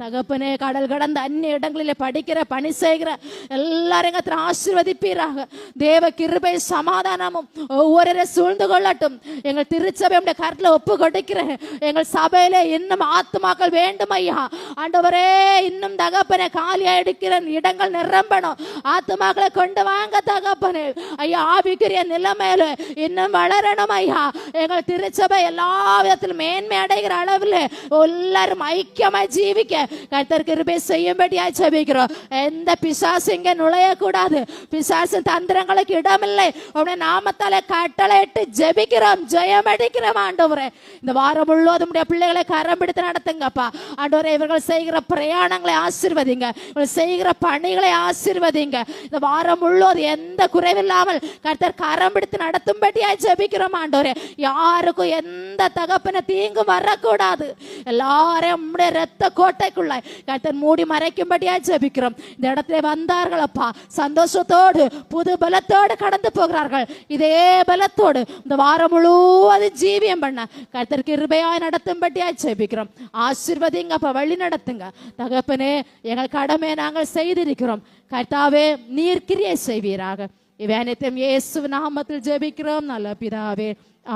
தகப்பனே, கடல் கடந்த அந்நிய இடங்களிலே படிக்கிற பணி செய்கிற எல்லாரையும் கர்த்தர் ஆசீர்வதிப்பீராக. தேவ கிருபை சமாதானமும் ஒவ்வொரு சூழ்ந்து கொள்ளட்டும். எங்கள் திருச்சபை கருத்துல ஒப்பு கொடுக்கிறேன். எங்கள் சபையிலே இன்னும் ஆத்துமாக்கள் வேண்டும் ஐயா. ஆண்டவரே, இன்னும் தகப்பனே காலியா எடுக்கிற இடங்கள் நிரம்பணும். ஆத்துமாக்களை கொண்டு வாங்க தகப்பனே. ஐயா, ஆவிக்குரிய நிலைமையில இன்னும் வளரணும் ஐயா. எங்கள் திருச்சபை எல்லா விதத்திலும் மேன்மை அடைகிற அளவில் எல்லாரும் ஐக்கியமாய் ஜீவிக்க கர்த்தர் கிருபை செய்யும்படியாய் ஜெபிக்கிறோம். எந்த பிசாசு இங்கே நுழையக்கூடாது. பிசாசு தந்திரங்களுக்கு இடமில்லை. உடைய நாமத்தாலே கட்டளையிட்டு ஜெபிக்கிறோம், ஜெயம் அடிக்கிறோம் ஆண்டவரே. இந்த வாரம் முழுவதும் உடைய பிள்ளைகளை கரம் பிடித்து நடத்துங்கப்பா. ஆண்டவரே, இவர்கள் செய்கிற பிரயாணங்களை ஆசீர்வதிங்க, இவர்கள் செய்கிற பணிகளை ஆசீர்வதிங்க. இந்த வாரம் முழுவதும் எந்த குறைவில்லாமல் கர்த்தர் கரம் பிடித்து நடத்தும்படியாய் ஜெபிக்கிறோம் ஆண்டவரே. யாருக்கும் எந்த தகப்பன தீங்கு வரக்கூடாது. எல்லாரையும் உம்முடைய இரத்த கோட்டைக்குள்ளாய் கர்த்தர் மூடி மறைக்கும்படியா ஜெபிக்கிறோம். இந்த இடத்துல வந்தார்கள் அப்பா, சந்தோஷத்தோடு புது பலத்தோடு கடந்து போகிறார்கள். இதே பலத்தோடு இந்த வாரம் முழுவதும் ஜீவியம் பண்ண கர்த்தர் கிருபையாய் நடத்தும்படியா ஜெபிக்கிறோம். ஆசீர்வதிங்க அப்பா, வழி நடத்துங்க தகப்பனே. எங்கள் கடமை நாங்கள் செய்திருக்கிறோம். கர்த்தாவே, நீர் கிரியை செய்வீராக. இவை அனைத்தும் இயேசு நாமத்தில் ஜெபிக்கிறோம் நல்ல பிதாவே.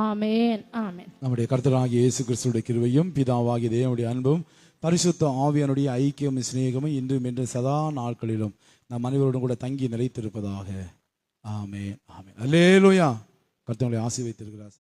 ஆமென், ஆமென். நம்முடைய கர்த்தராகிய இயேசு கிறிஸ்துவின் கிருபையும் பிதாவாகிய தேவனுடைய அன்பும் பரிசுத்த ஆவியானுடைய ஐக்கியமும் சிநேகமும் இன்றும் என்று சதா நாட்களிலும் நம் அனைவரோடும் கூட தங்கி நிலைத்திருப்பதாக. ஆமென், ஆமென். அல்லேலூயா. கர்த்தர் உங்களை ஆசீர்வதித்திருக்கிறார்.